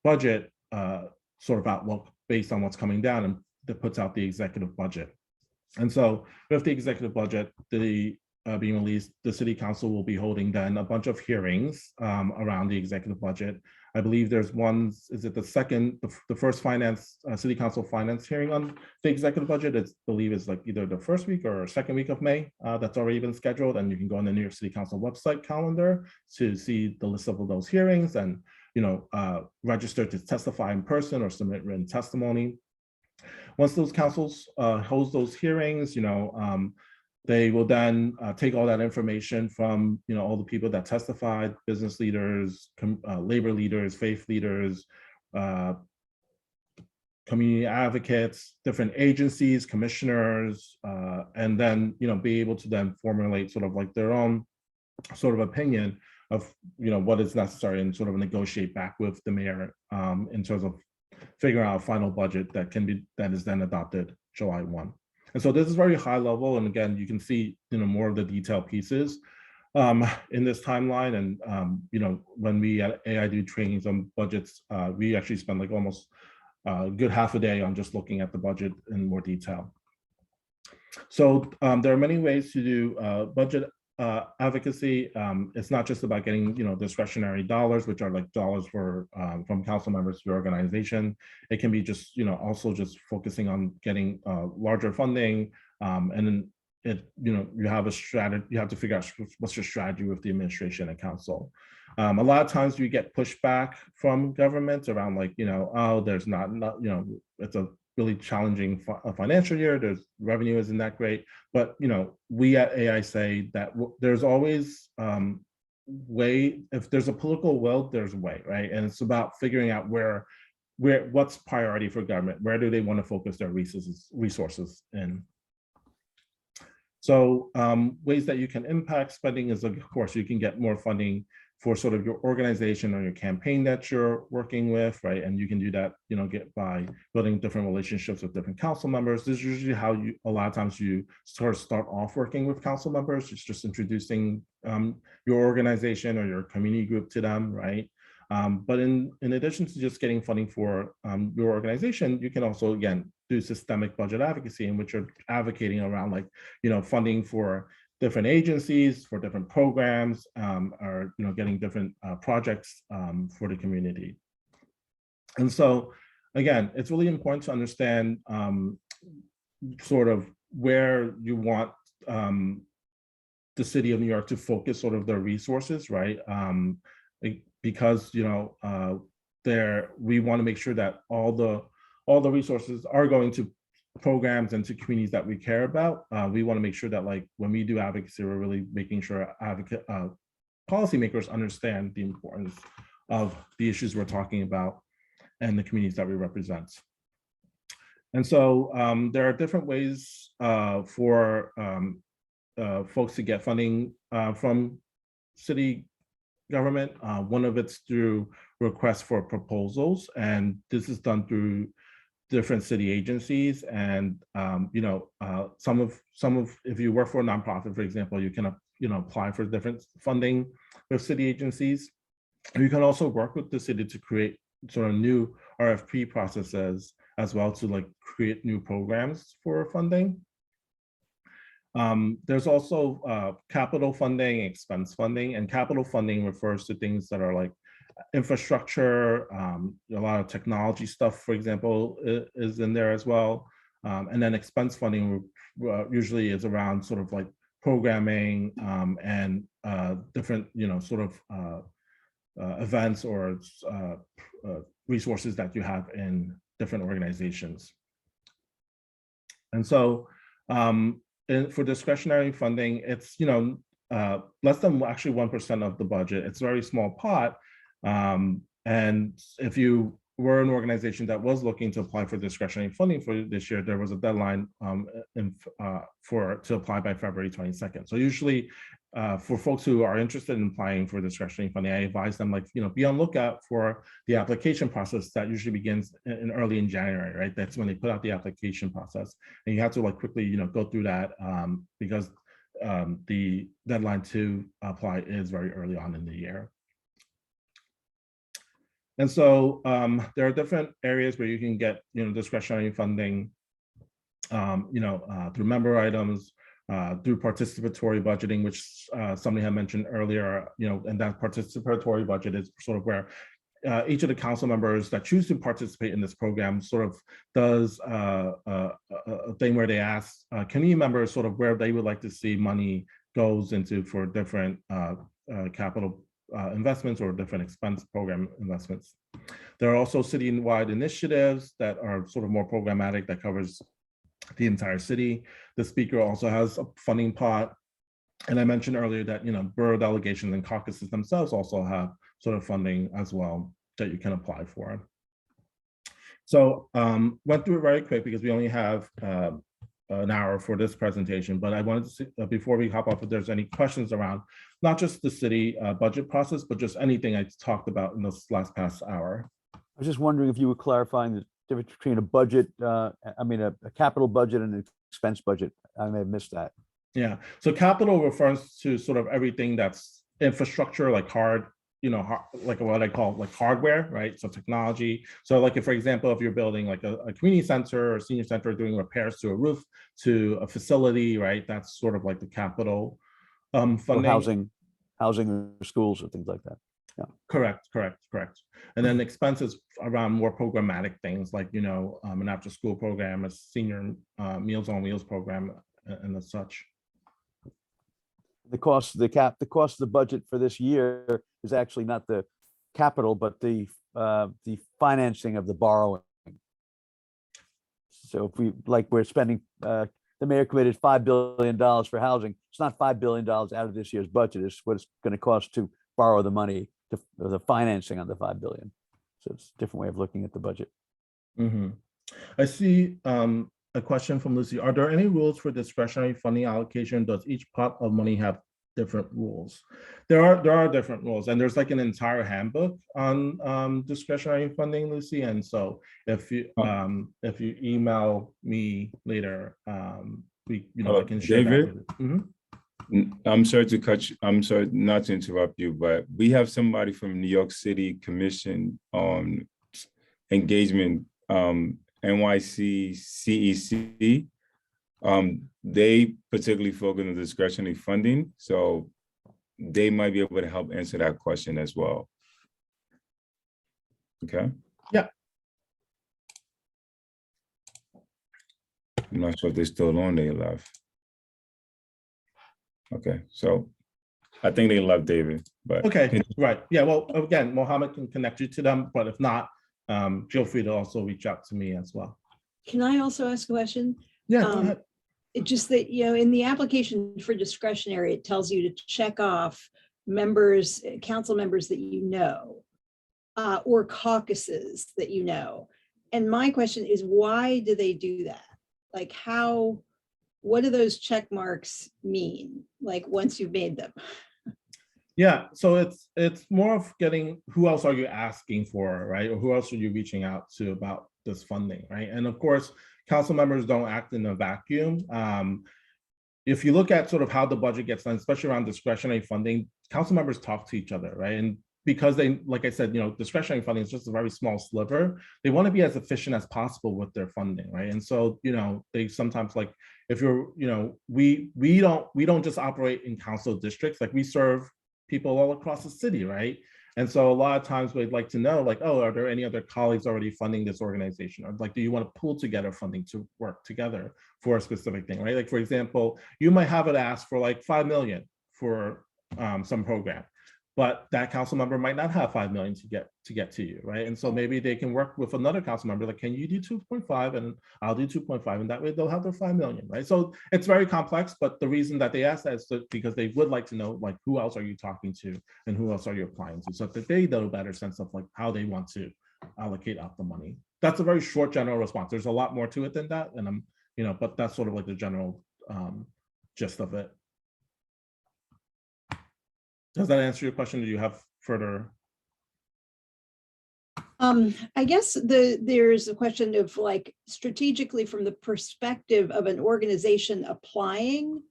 budget sort of outlook based on what's coming down, and that puts out the executive budget. And so with the executive budget, the being released, the city council will be holding then a bunch of hearings around the executive budget. I believe there's one, is it the first city council finance hearing on the executive budget? I believe it's like either the first week or second week of May. That's already been scheduled, and you can go on the New York City Council website calendar to see the list of those hearings and register to testify in person or submit written testimony. Once those councils host those hearings, they will then take all that information from all the people that testified, business leaders, labor leaders, faith leaders, community advocates, different agencies, commissioners, and then be able to then formulate sort of like their own sort of opinion of what is necessary and sort of negotiate back with the mayor in terms of figuring out a final budget that is then adopted July 1. And so this is very high level. And again, you can see, more of the detailed pieces in this timeline. And, when we at AI do trainings on budgets, we actually spend like almost a good half a day on just looking at the budget in more detail. So there are many ways to do budget advocacy. It's not just about getting, discretionary dollars, which are like dollars for from council members to your organization. It can be just, also just focusing on getting larger funding, and then you have a strategy. You have to figure out what's your strategy with the administration and council. A lot of times we get pushback from governments around like, oh, there's not, it's a really challenging financial year. There's revenue isn't that great, but we at AI say that there's always way. If there's a political will, there's a way, right? And it's about figuring out what's priority for government. Where do they want to focus their resources in? So ways that you can impact spending is, of course, you can get more funding for sort of your organization or your campaign that you're working with, right? And you can do that, get by building different relationships with different council members. This is usually how a lot of times you sort of start off working with council members. It's just introducing your organization or your community group to them, right? But in addition to just getting funding for your organization, you can also, again, do systemic budget advocacy, in which you're advocating around like, funding for different agencies, for different programs, or getting different projects for the community. And so, again, it's really important to understand sort of where you want the city of New York to focus sort of their resources, right? Because we want to make sure that all the resources are going to programs and to communities that we care about. We want to make sure that like when we do advocacy, we're really making sure policymakers understand the importance of the issues we're talking about and the communities that we represent. And so there are different ways for folks to get funding from city government. One of it's through requests for proposals, and this is done through different city agencies. And some of if you work for a nonprofit, for example, you can apply for different funding with city agencies. You can also work with the city to create sort of new RFP processes as well, to like create new programs for funding. There's also capital funding, expense funding, and capital funding refers to things that are like infrastructure, a lot of technology stuff, for example, is in there as well. And then expense funding usually is around sort of like programming and different, sort of events or resources that you have in different organizations. And so for discretionary funding, it's less than actually 1% of the budget. It's a very small pot. And if you were an organization that was looking to apply for discretionary funding for this year, there was a deadline to apply by February 22nd. So usually for folks who are interested in applying for discretionary funding, I advise them be on lookout for the application process that usually begins early in January, right? That's when they put out the application process, and you have to quickly go through that because the deadline to apply is very early on in the year. And so there are different areas where you can get discretionary funding, through member items, through participatory budgeting, which somebody had mentioned earlier, and that participatory budget is sort of where each of the council members that choose to participate in this program sort of does a thing where they ask community members sort of where they would like to see money goes into for different capital investments or different expense program investments. There are also citywide initiatives that are sort of more programmatic that covers the entire city. The speaker also has a funding pot. And I mentioned earlier that, borough delegations and caucuses themselves also have sort of funding as well that you can apply for. So went through it very quick because we only have an hour for this presentation, but I wanted to see, before we hop off, if there's any questions around not just the city budget process, but just anything I talked about in this past hour. I was just wondering if you were clarifying the difference between a budget, a capital budget and an expense budget. I may have missed that. Yeah, so capital refers to sort of everything that's infrastructure, like like what I call like hardware, right? So technology. So like if, for example, if you're building like a community center or senior center, doing repairs to a roof, to a facility, right? That's sort of like the capital funding. Or housing or schools or things like that. Yeah. Correct. And then expenses around more programmatic things like, an after school program, a senior Meals on Wheels program and as such. The cost of the budget for this year is actually not the capital, but the financing of the borrowing. So if we're spending, the mayor committed $5 billion for housing. It's not $5 billion out of this year's budget. It's what it's going to cost to borrow the money, the financing on the $5 billion. So it's a different way of looking at the budget. Mm-hmm. I see a question from Lucy. Are there any rules for discretionary funding allocation? Does each pot of money have different rules? There are different rules, and there's like an entire handbook on discretionary funding, Lucy. And so if you email me later, I can share David, that with you. I'm sorry not to interrupt you, but we have somebody from New York City Commission on Engagement, NYC CEC. They particularly focus on discretionary funding, so they might be able to help answer that question as well. Okay. Yeah. I'm not sure if they're still on. They left. Okay, so I think they left, David. But okay, right. Yeah. Well, again, Mohammed can connect you to them, but if not, feel free to also reach out to me as well. Can I also ask a question? Yeah, go ahead. It's just that, in the application for discretionary, it tells you to check off members, council members that or caucuses that And my question is, why do they do that? Like what do those check marks mean? Like once you've made them? Yeah, so it's more of getting who else are you asking for, right? Or who else are you reaching out to about this funding, right? And of course, council members don't act in a vacuum. If you look at sort of how the budget gets done, especially around discretionary funding, council members talk to each other, right? And because they, like I said, discretionary funding is just a very small sliver. They want to be as efficient as possible with their funding, right? And so, they sometimes like, if you're, we don't just operate in council districts, like we serve people all across the city, right? And so a lot of times we'd like to know, like, oh, are there any other colleagues already funding this organization? Or like, do you want to pull together funding to work together for a specific thing, right? Like, for example, you might have it asked for like 5 million for some program, but that council member might not have 5 million to get to you, right? And so maybe they can work with another council member, like, can you do 2.5 and I'll do 2.5, and that way they'll have their 5 million, right? So it's very complex, but the reason that they ask that is because they would like to know, like, who else are you talking to and who else are you applying to, so that they know a better sense of like how they want to allocate out the money. That's a very short general response. There's a lot more to it than that, and but that's sort of like the general gist of it. Does that answer your question? Do you have further? I guess there's a question of like strategically from the perspective of an organization applying,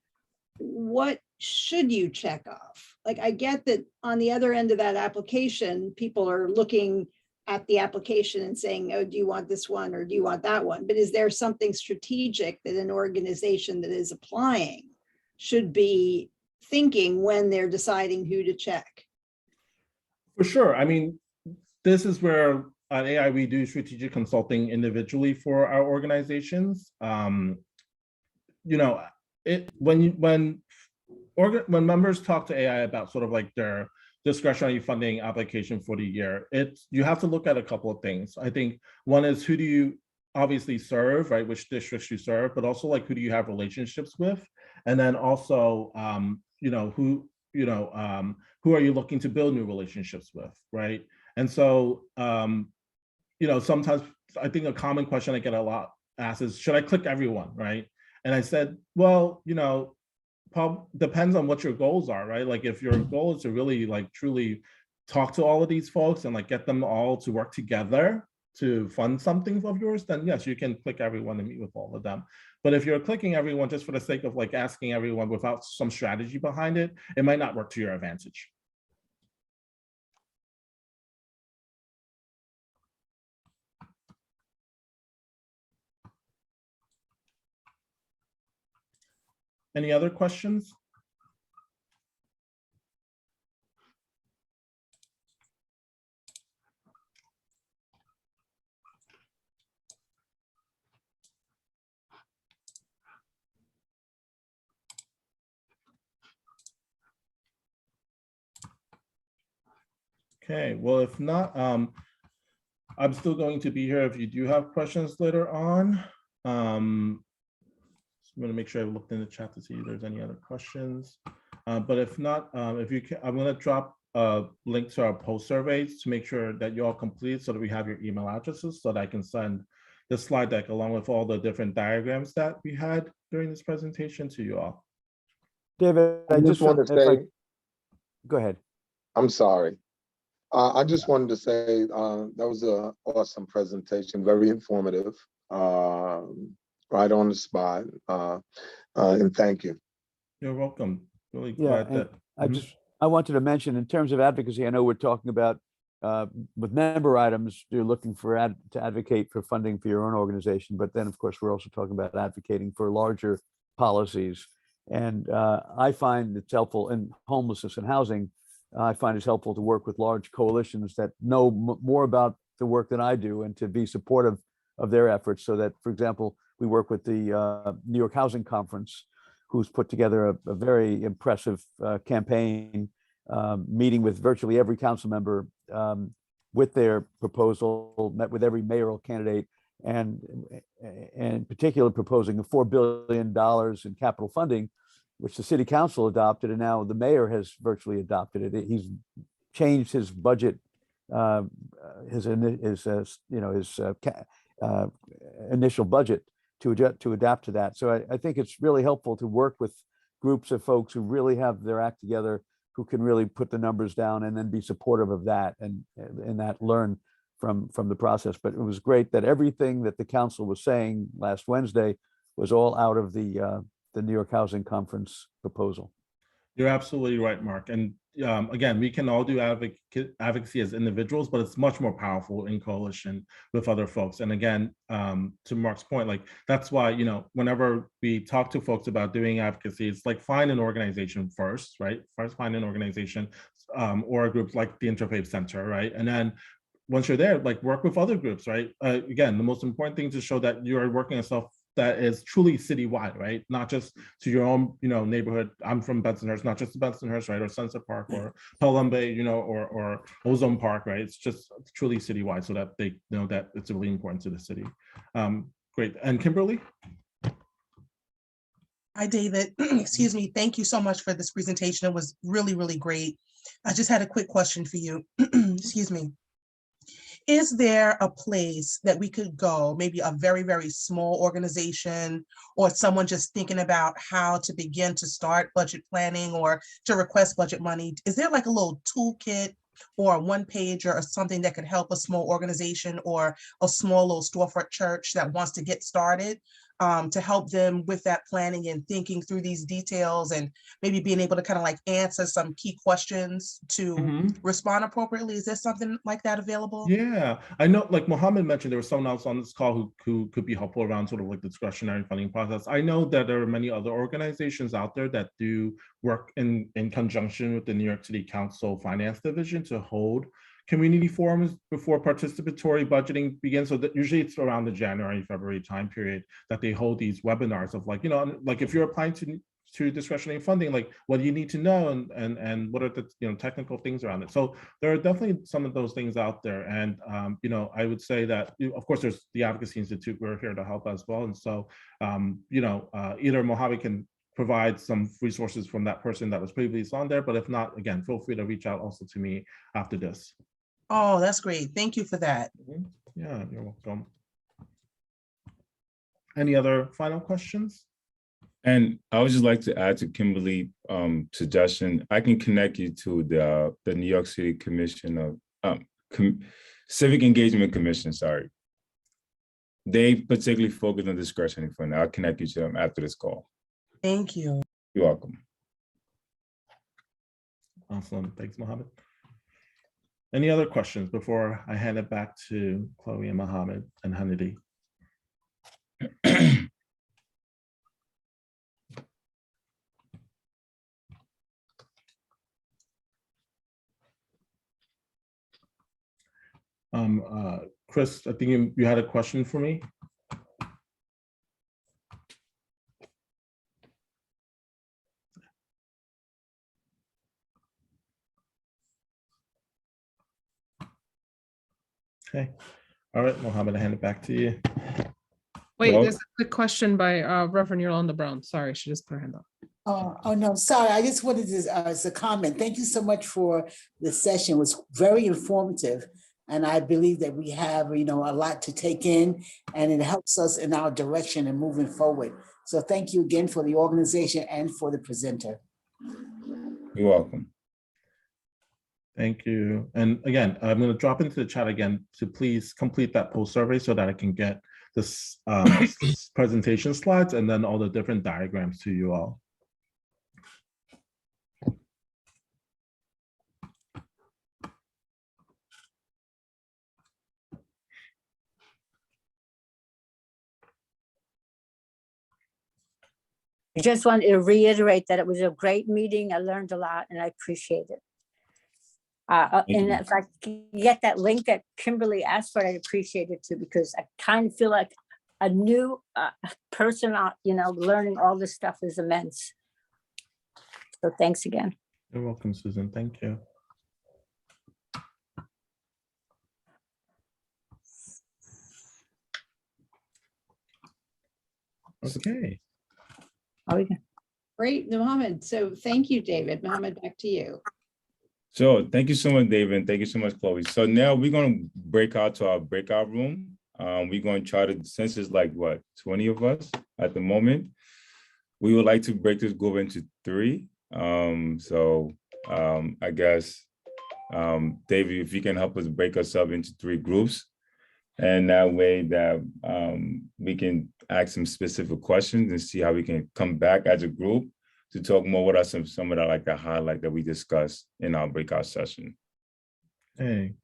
what should you check off? Like, I get that on the other end of that application, people are looking at the application and saying, oh, do you want this one or do you want that one? But is there something strategic that an organization that is applying should be thinking when they're deciding who to check? For sure. I mean, this is where at AI we do strategic consulting individually for our organizations. When members talk to AI about sort of like their discretionary funding application for the year, you have to look at a couple of things. I think one is, who do you obviously serve, right? Which districts you serve, but also like, who do you have relationships with? And then also, who are you looking to build new relationships with, right? And so, sometimes I think a common question I get a lot asked is, should I click everyone, right? And I said, well, depends on what your goals are, right? Like, if your goal is to really like truly talk to all of these folks and like get them all to work together to fund something of yours, then yes, you can click everyone and meet with all of them. But if you're clicking everyone just for the sake of like asking everyone without some strategy behind it, it might not work to your advantage. Any other questions? Okay, well, if not, I'm still going to be here if you do have questions later on. I'm going to make sure I looked in the chat to see if there's any other questions. But if not, if you can, I'm going to drop a link to our post surveys to make sure that you all complete, so that we have your email addresses, so that I can send the slide deck along with all the different diagrams that we had during this presentation to you all. David, I just want to say, go ahead. I'm sorry. I just wanted to say that was an awesome presentation, very informative, right on the spot, and thank you. You're welcome. Really glad that. I wanted to mention, in terms of advocacy, I know we're talking about with member items, you're looking for to advocate for funding for your own organization, but then of course we're also talking about advocating for larger policies. And I find it's helpful in homelessness and housing. I find it's helpful to work with large coalitions that know more about the work than I do, and to be supportive of their efforts. So that, for example, we work with the New York Housing Conference, who's put together a very impressive campaign, meeting with virtually every council member with their proposal, met with every mayoral candidate, and in particular proposing $4 billion in capital funding, which the city council adopted, and now the mayor has virtually adopted it. He's changed his budget, his initial budget to adapt to that. So I think it's really helpful to work with groups of folks who really have their act together, who can really put the numbers down and then be supportive of that, and that learn from the process. But it was great that everything that the council was saying last Wednesday was all out of the New York Housing Conference proposal. You're absolutely right, Mark. And again, we can all do advocacy as individuals, but it's much more powerful in coalition with other folks. And again, to Mark's point, like, that's why, whenever we talk to folks about doing advocacy, it's like, find an organization first, right? First, find an organization or a group like the Interfaith Center, right? And then once you're there, like, work with other groups, right? Again, the most important thing is to show that you're working on stuff that is truly citywide, right? Not just to your own, neighborhood. I'm from Bensonhurst, not just Bensonhurst, right? Or Sunset Park, or Pelham Bay, or Ozone Park, right? It's just truly citywide, so that they know that it's really important to the city. Great. And Kimberly? Hi, David. Excuse me. Thank you so much for this presentation. It was really, really great. I just had a quick question for you. Excuse me. Is there a place that we could go, maybe a very, very small organization, or someone just thinking about how to begin to start budget planning or to request budget money? Is there like a little toolkit or a one-pager or something that could help a small organization or a small little storefront church that wants to get started? to help them with that planning and thinking through these details and maybe being able to kind of like answer some key questions to respond appropriately. Is there something like that available? Yeah, I know, like Mohammed mentioned, there was someone else on this call who could be helpful around sort of like the discretionary funding process. I know that there are many other organizations out there that do work in conjunction with the New York City Council Finance Division to hold community forums before participatory budgeting begins. So that usually it's around the January, February time period that they hold these webinars of like, like if you're applying to discretionary funding, like what do you need to know and what are the technical things around it. So there are definitely some of those things out there. And I would say that, of course, there's the Advocacy Institute. We're here to help as well. And so, either Mojave can provide some resources from that person that was previously on there, but if not, again, feel free to reach out also to me after this. Oh, that's great. Thank you for that. Yeah, you're welcome. Any other final questions? And I would just like to add to Kimberly's suggestion. I can connect you to the New York City Commission of Civic Engagement Commission. Sorry, they particularly focus on discretionary funding. I'll connect you to them after this call. Thank you. You're welcome. Awesome. Thanks, Mohammed. Any other questions before I hand it back to Chloe and Mohammed and Hanadi? Chris, I think you had a question for me. Okay. All right, Mohammed, I hand it back to you. Wait, there's a quick question by Reverend Yolanda Brown. Sorry, she just put her hand up. Oh no, sorry. I just wanted to, as a comment, thank you so much for the session. It was very informative. And I believe that we have, a lot to take in, and it helps us in our direction and moving forward. So thank you again for the organization and for the presenter. You're welcome. Thank you. And again, I'm going to drop into the chat again to please complete that poll survey so that I can get this presentation slides and then all the different diagrams to you all. I just wanted to reiterate that it was a great meeting. I learned a lot and I appreciate it. And if I can get that link that Kimberly asked for, I'd appreciate it too, because I kind of feel like a new person, learning all this stuff is immense. So thanks again. You're welcome, Susan. Thank you. Okay. Great, Mohammed. So thank you, David. Mohammed, back to you. So thank you so much, David. Thank you so much, Chloe. So now we're going to break out to our breakout room. We're going to try to, since it's like what, 20 of us at the moment, we would like to break this group into 3. I guess, David, if you can help us break us up into 3 groups. And that way that we can ask some specific questions and see how we can come back as a group to talk more. What are some of the highlight that we discussed in our breakout session? Hey.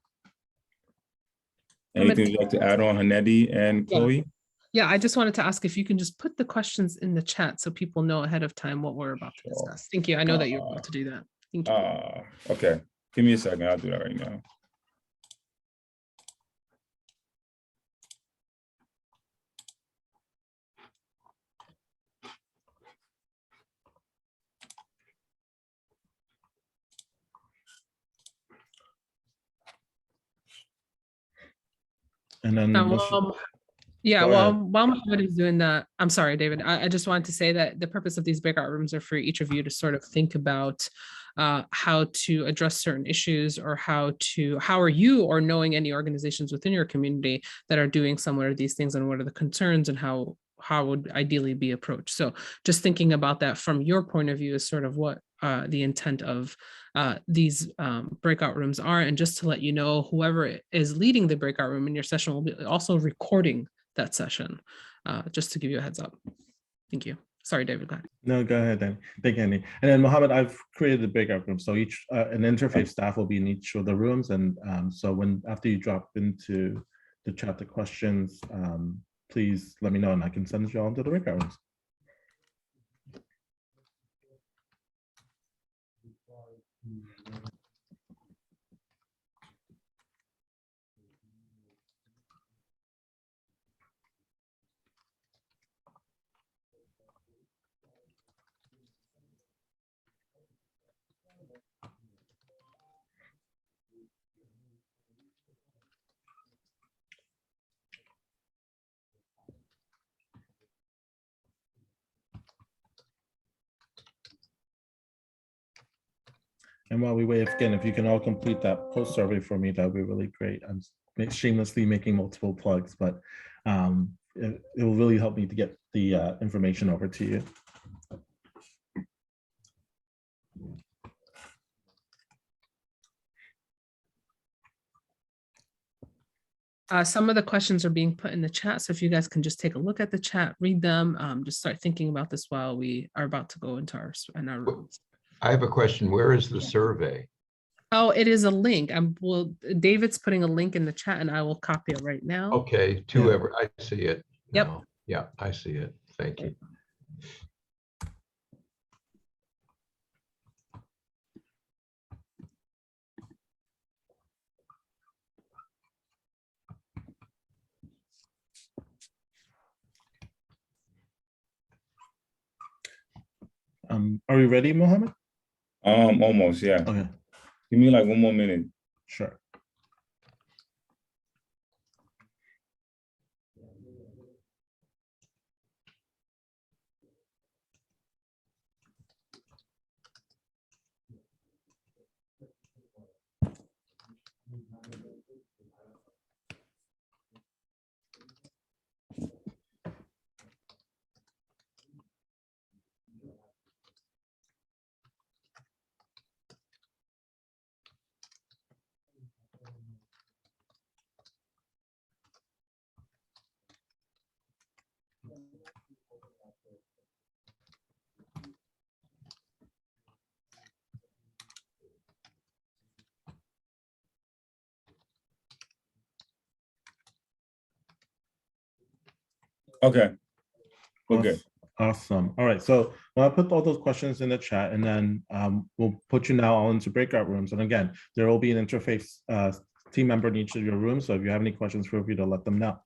Anything you'd like to add on, Hanedi and Chloe? Yeah, I just wanted to ask if you can just put the questions in the chat so people know ahead of time what we're about to discuss. Thank you. I know that you're about to do that. Thank you. Okay. Give me a second. I'll do that right now. And then while Mohammed is doing that, I'm sorry, David, I just wanted to say that the purpose of these breakout rooms are for each of you to sort of think about how to address certain issues, or how are you or knowing any organizations within your community that are doing similar to these things, and what are the concerns and how would ideally be approached. So just thinking about that from your point of view is sort of what the intent of these breakout rooms are. And just to let you know, whoever is leading the breakout room in your session will be also recording that session. just to give you a heads up. Thank you. Sorry, David, go ahead. No, go ahead, then. Thank you, Andy. And then Mohammed, I've created a breakout room. So each an interfaith staff will be in each of the rooms. And so after you drop into the chat the questions, please let me know and I can send you all into the breakout rooms. And while we wait, again, if you can all complete that post survey for me, that would be really great. I'm shamelessly making multiple plugs, but it will really help me to get the information over to you. Some of the questions are being put in the chat. So if you guys can just take a look at the chat, read them, just start thinking about this while we are about to go into our rooms. I have a question. Where is the survey? Oh, it is a link. David's putting a link in the chat and I will copy it right now. Okay, I see it. Yep. Now. Yeah, I see it. Thank you. Are we ready, Mohammed? Almost, yeah. Okay. Give me like 1 more minute. Sure. Okay. Okay. Awesome. All right. So I'll put all those questions in the chat and then we'll put you now all into breakout rooms. And again, there will be an interfaith team member in each of your rooms. So if you have any questions, feel free to let them know.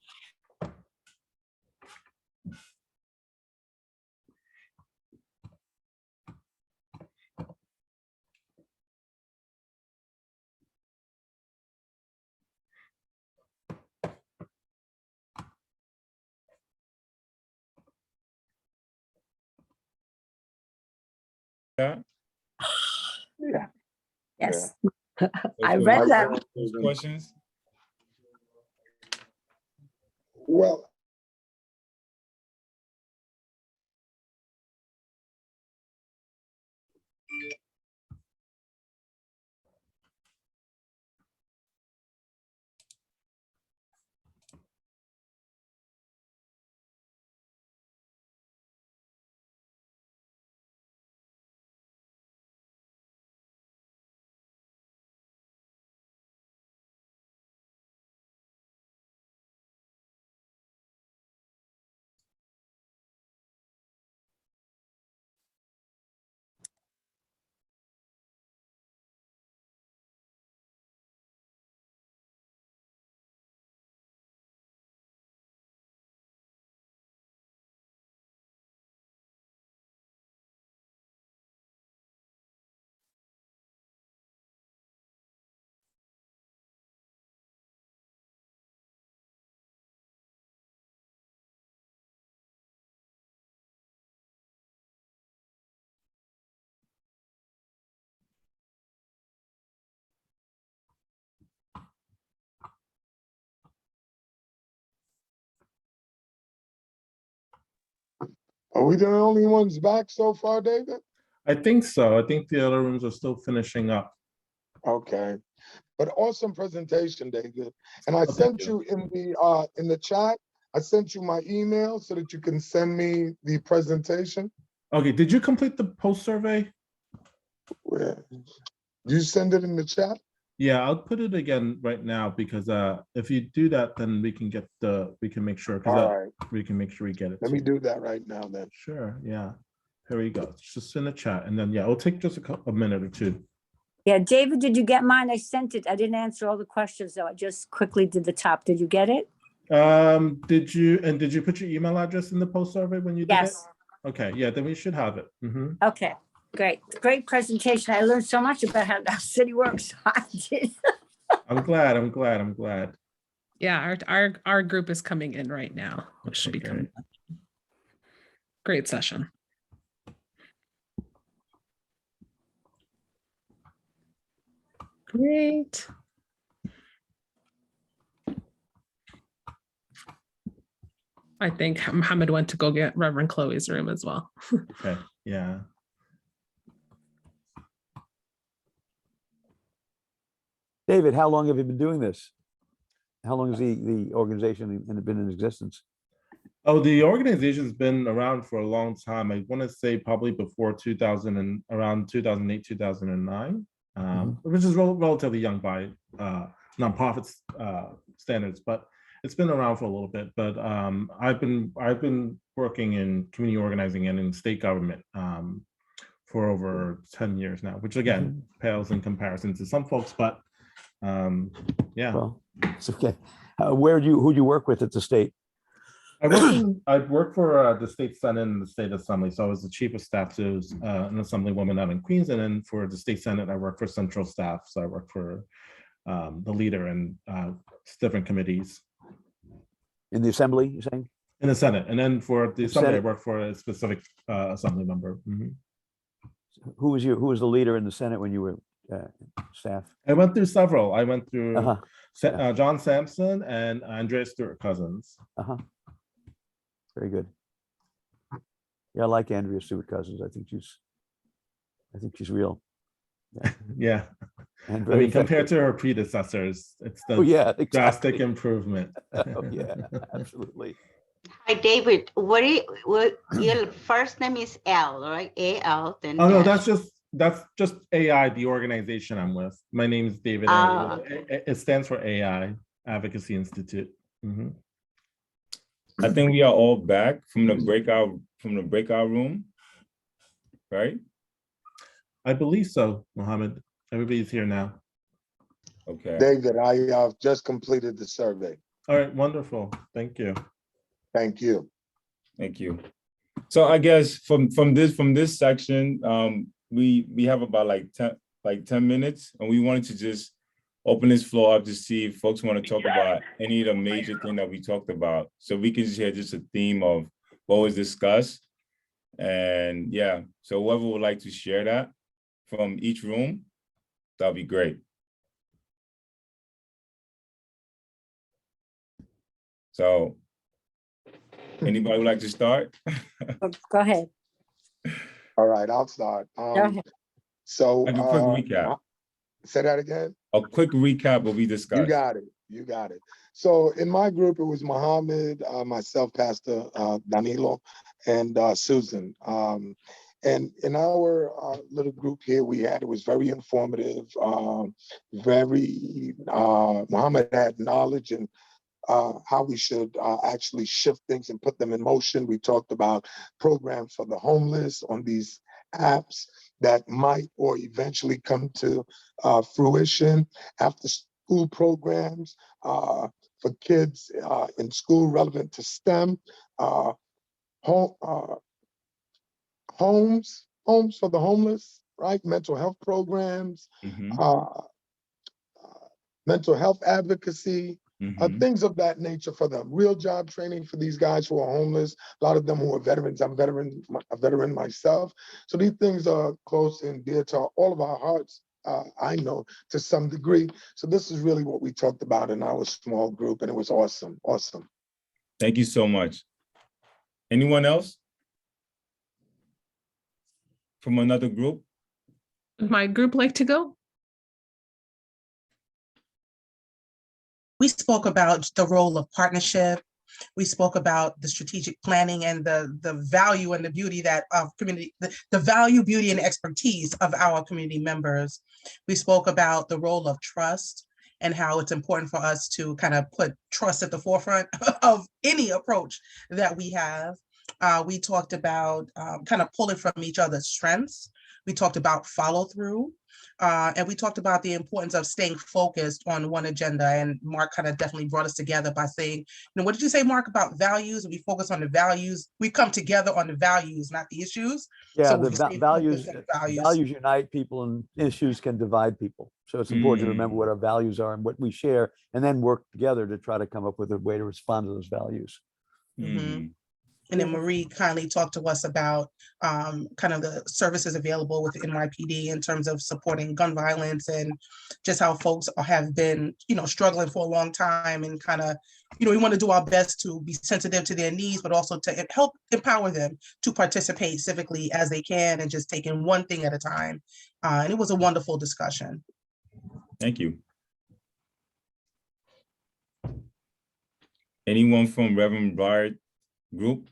Yeah. Yes. I read them. Questions? Well, are we the only ones back so far, David? I think so. I think the other rooms are still finishing up. Okay. But awesome presentation, David. And I sent you in the chat, I sent you my email so that you can send me the presentation. Okay, did you complete the post survey? Where? You send it in the chat? Yeah, I'll put it again right now because if you do that, then we can make sure we can make sure we get it. Let me do that right now then. Sure, yeah. Here we go. It's just in the chat, and then yeah, it'll take just a minute or two. Yeah, David, did you get mine? I sent it. I didn't answer all the questions though. I just quickly did the top. Did you get it? Did you put your email address in the post survey when you did it? Yes. Okay, yeah, then we should have it. Okay, great presentation. I learned so much about how the city works. I did. I'm glad. Yeah, our group is coming in right now. It should be coming. Great session. Great. I think Mohammed went to go get Reverend Chloe's room as well. Okay, yeah. David, how long have you been doing this? How long has the organization been in existence? Oh, the organization's been around for a long time. I want to say probably before 2000 and around 2008, 2009, which is relatively young by nonprofit standards, but it's been around for a little bit. But I've been working in community organizing and in state government for over 10 years now, which again pales in comparison to some folks, but yeah. Well, it's okay. Who do you work with at the state? I've worked for the state senate and the state assembly. So I was the chief of staff to an assemblywoman out in Queens, and then for the state senate, I worked for central staff. So I worked for the leader and different committees. In the assembly, you're saying? In the senate, and then for the assembly, Senate. I worked for a specific assembly member. Who was the leader in the Senate when you were staff? I went through several. I went through John Sampson and Andrea Stewart Cousins. Very good. Yeah, I like Andrea Stewart Cousins. I think she's real. Yeah. And I very mean, compared effective. to her predecessors, it's the drastic improvement. Oh, yeah, absolutely. Hi, David. What your first name is L, right? A-L, then Oh no, dash. that's just AI, the organization I'm with. My name is David. It stands for AI, Advocacy Institute. I think we are all back from the breakout room, right? I believe so, Mohammed. Everybody's here now. Okay. David, I just completed the survey. All right, wonderful. Thank you. Thank you. Thank you. So I guess from this section, we have about like 10 minutes, and we wanted to just open this floor up to see if folks want to talk about any of the major things that we talked about. So we can just hear just a theme of what was discussed. And yeah, so whoever would like to share that from each room, that'll be great. So anybody would like to start? Go ahead. All right, I'll start. Go ahead. So Like a quick recap. Say that again. A quick recap of what we discussed. You got it. So in my group, it was Muhammad, myself, Pastor Danilo, and Susan. And in our little group here, it was very informative. Muhammad had knowledge and how we should actually shift things and put them in motion. We talked about programs for the homeless on these apps that might or eventually come to fruition, after school programs for kids in school relevant to STEM, homes for the homeless, right? Mental health programs, mental health advocacy, things of that nature for them. Real job training for these guys who are homeless. A lot of them who are veterans. I'm a veteran myself. So these things are close and dear to all of our hearts, I know, to some degree. So this is really what we talked about in our small group, and it was awesome, awesome. Thank you so much. Anyone else? From another group? Would my group like to go? We spoke about the role of partnership We spoke about the strategic planning and the value and the beauty that of community, the value, beauty, and expertise of our community members. We spoke about the role of trust and how it's important for us to kind of put trust at the forefront of any approach that we have. We talked about kind of pulling from each other's strengths. We talked about follow through. And we talked about the importance of staying focused on one agenda. And Mark kind of definitely brought us together by saying, what did you say, Mark, about values? We focus on the values. We come together on the values, not the issues. Yeah, so the values unite people and issues can divide people. So it's important to remember what our values are and what we share, and then work together to try to come up with a way to respond to those values. And then Marie kindly talked to us about kind of the services available with NYPD in terms of supporting gun violence and just how folks have been, struggling for a long time, and kind of, we want to do our best to be sensitive to their needs, but also to help empower them to participate civically as they can, and just taking one thing at a time. And it was a wonderful discussion. Thank you. Anyone from Reverend Bard group?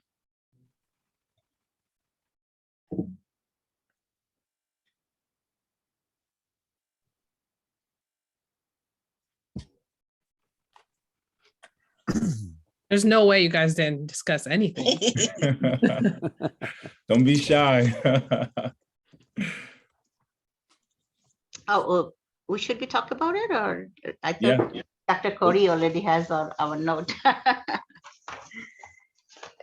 There's no way you guys didn't discuss anything. Don't be shy. Oh, we should be talk about it, or I thought Dr. Cody already has our note.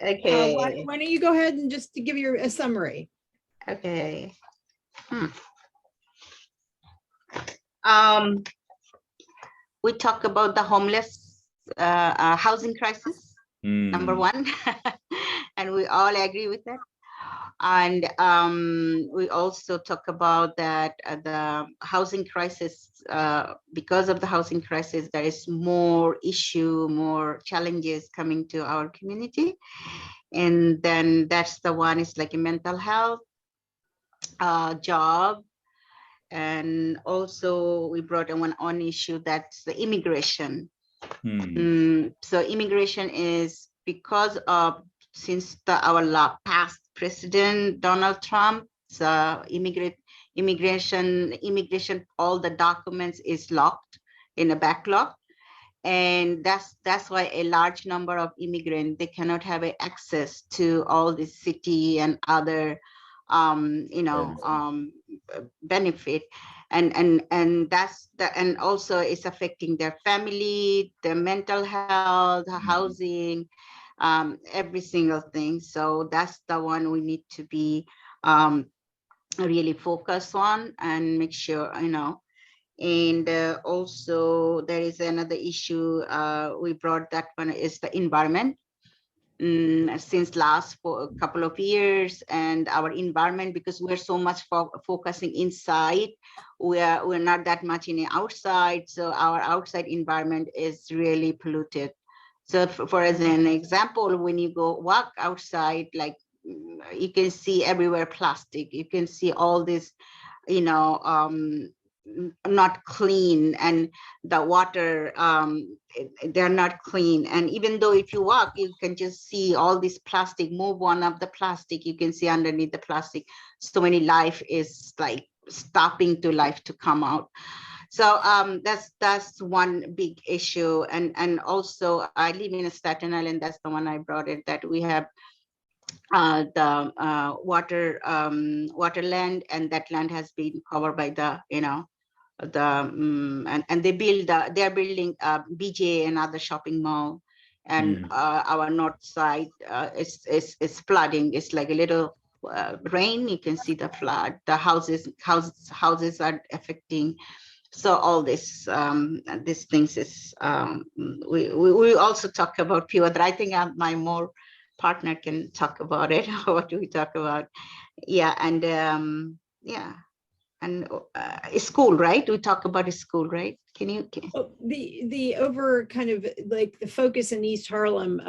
Okay. Why don't you go ahead and just give a summary? Okay. We talk about the homeless housing crisis, number one, and we all agree with that. And we also talk about that the housing crisis, because of the housing crisis, there is more challenges coming to our community. And then that's the one is like a mental health, job. And also we brought in one issue, that's the immigration. So immigration is because of, since our past president, Donald Trump, immigration, all the documents is locked in a backlog. And that's why a large number of immigrants, they cannot have access to all the city and other, benefit. And that's and also it's affecting their family, their mental health, housing, every single thing. So that's the one we need to be really focused on and make sure, And also there is another issue we brought, that one is the environment. Since last for a couple of years, and our environment, because we're so much focusing inside, we're not that much in the outside, so our outside environment is really polluted. So for as an example, when you go walk outside, like you can see everywhere plastic, you can see all this, not clean, and the water, they're not clean. And even though if you walk, you can just see all this plastic, move one of the plastic, you can see underneath the plastic, so many life is like stopping to life to come out. So that's one big issue. And also I live in Staten Island, that's the one I brought it, that we have the waterland, and that land has been covered by the, and they're building BJ and other shopping mall, and our north side is flooding. It's like a little rain, you can see the flood, the houses are affecting. So all this these things is we also talk about few other. I think my more partner can talk about it. What do we talk about? Yeah, and and school, right? We talk about school, right? Can you? The over kind of like the focus in East Harlem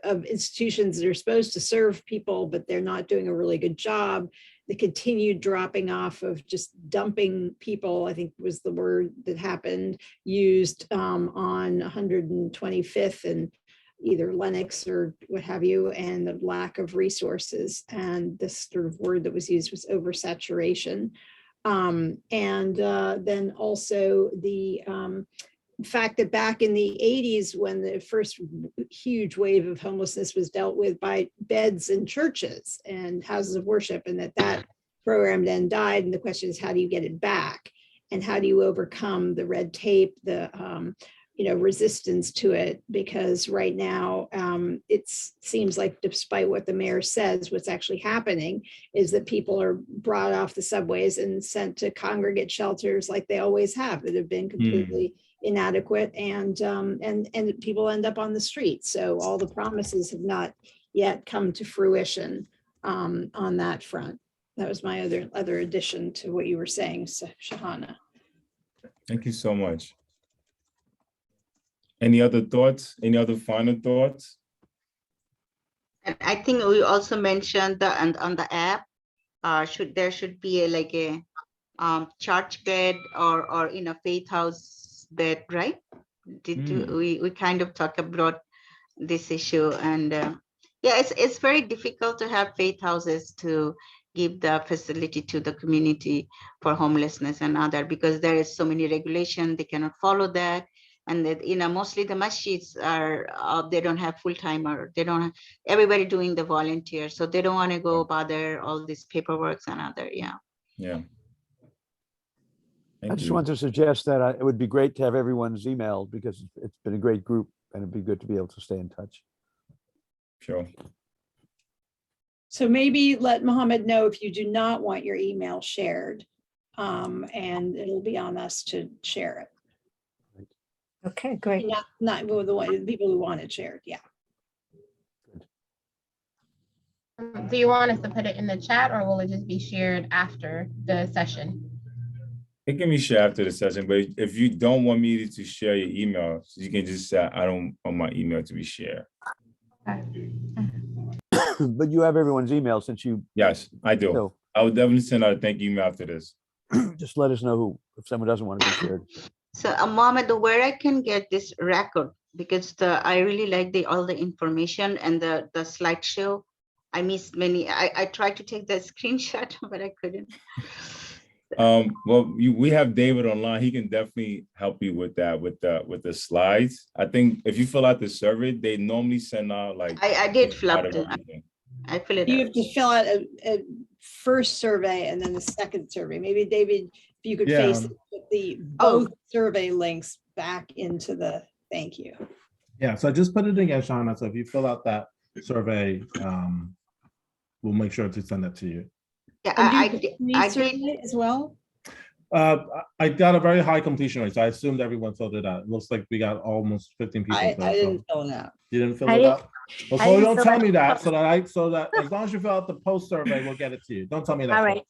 of institutions that are supposed to serve people, but they're not doing a really good job. The continued dropping off of just dumping people, I think was the word that happened, used on 125th and either Lennox or what have you, and the lack of resources. And this sort of word that was used was oversaturation. Then also the fact that back in the 80s, when the first huge wave of homelessness was dealt with by beds in churches and houses of worship, and that program then died. And the question is, how do you get it back? And how do you overcome the red tape, the resistance to it? Because right now it seems like, despite what the mayor says, what's actually happening is that people are brought off the subways and sent to congregate shelters like they always have, that have been completely inadequate, and people end up on the street. So all the promises have not yet come to fruition on that front. That was my other addition to what you were saying, Shahana. Thank you so much. Any other thoughts? Any other final thoughts? And I think we also mentioned on the app, there should be a church bed or faith house bed, right? We kind of talk about this issue, and yeah, it's very difficult to have faith houses to give the facility to the community for homelessness and other, because there is so many regulations, they cannot follow that. And that, mostly the masjids are, they don't have full-time, or they don't have everybody doing the volunteer. So they don't want to go bother all this paperwork and other, yeah. I just want to suggest that it would be great to have everyone's email, because it's been a great group and it'd be good to be able to stay in touch. Sure. So maybe let Mohammed know if you do not want your email shared, and it'll be on us to share it. Okay, great. Not the people who want it shared, yeah. Do you want us to put it in the chat, or will it just be shared after the session? It can be shared after the session, but if you don't want me to share your email, you can just say, I don't want my email to be shared. Okay. But you have everyone's email since you. Yes, I do. So I will definitely send out a thank you email after this. just let us know if someone doesn't want to be shared. So Mohammed, where I can get this record, because I really like all the information and the slideshow. I missed many. I tried to take the screenshot, but I couldn't. Well, we have David online. He can definitely help you with that, with the slides. I think if you fill out the survey, they normally send out I did fill out it. I fill it out. You have to fill out a first survey and then the second survey. Maybe David, if you could face both survey links back into the thank you. Yeah, so I just put it again, Shauna. So if you fill out that survey, we'll make sure to send that to you. Yeah, I did as well. I got a very high completion rate, so I assumed everyone filled it out. It looks like we got almost 15 people. I didn't fill it out. You didn't fill it out? Well, so don't tell me that, so that as long as you fill out the post survey, we'll get it to you. Don't tell me that. All right.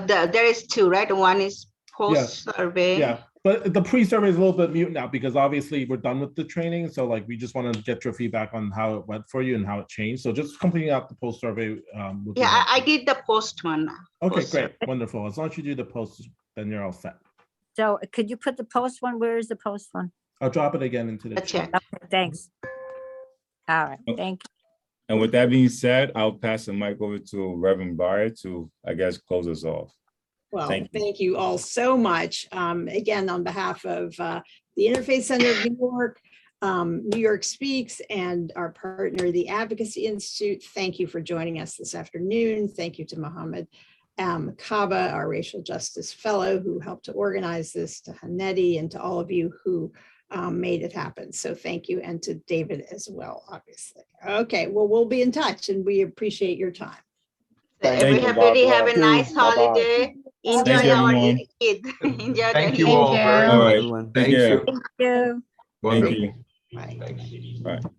There is two, right? One is post survey. Yeah, but the pre-survey is a little bit mute now, because obviously we're done with the training. So we just want to get your feedback on how it went for you and how it changed. So just completing out the post survey. Yeah, I did the post one. Okay, great, wonderful. As long as you do the post, then you're all set. So could you put the post one? Where is the post one? I'll drop it again into the chat. Okay, thanks. All right, thank you. And with that being said, I'll pass the mic over to Reverend Barr to, I guess, close us off. Well, thank you all so much. Again, on behalf of the Interfaith Center of New York, New York Speaks, and our partner, the Advocacy Institute, thank you for joining us this afternoon. Thank you to Mohammed Kaba, our Racial Justice Fellow, who helped to organize this, to Hanedi, and to all of you who made it happen. So thank you, and to David as well, obviously. Okay, well, we'll be in touch, and we appreciate your time. Everybody have a nice holiday. Enjoy our Eid. Enjoy. Thank you all very much. All right. Thank you. Thank you. Thank you. Bye. Bye.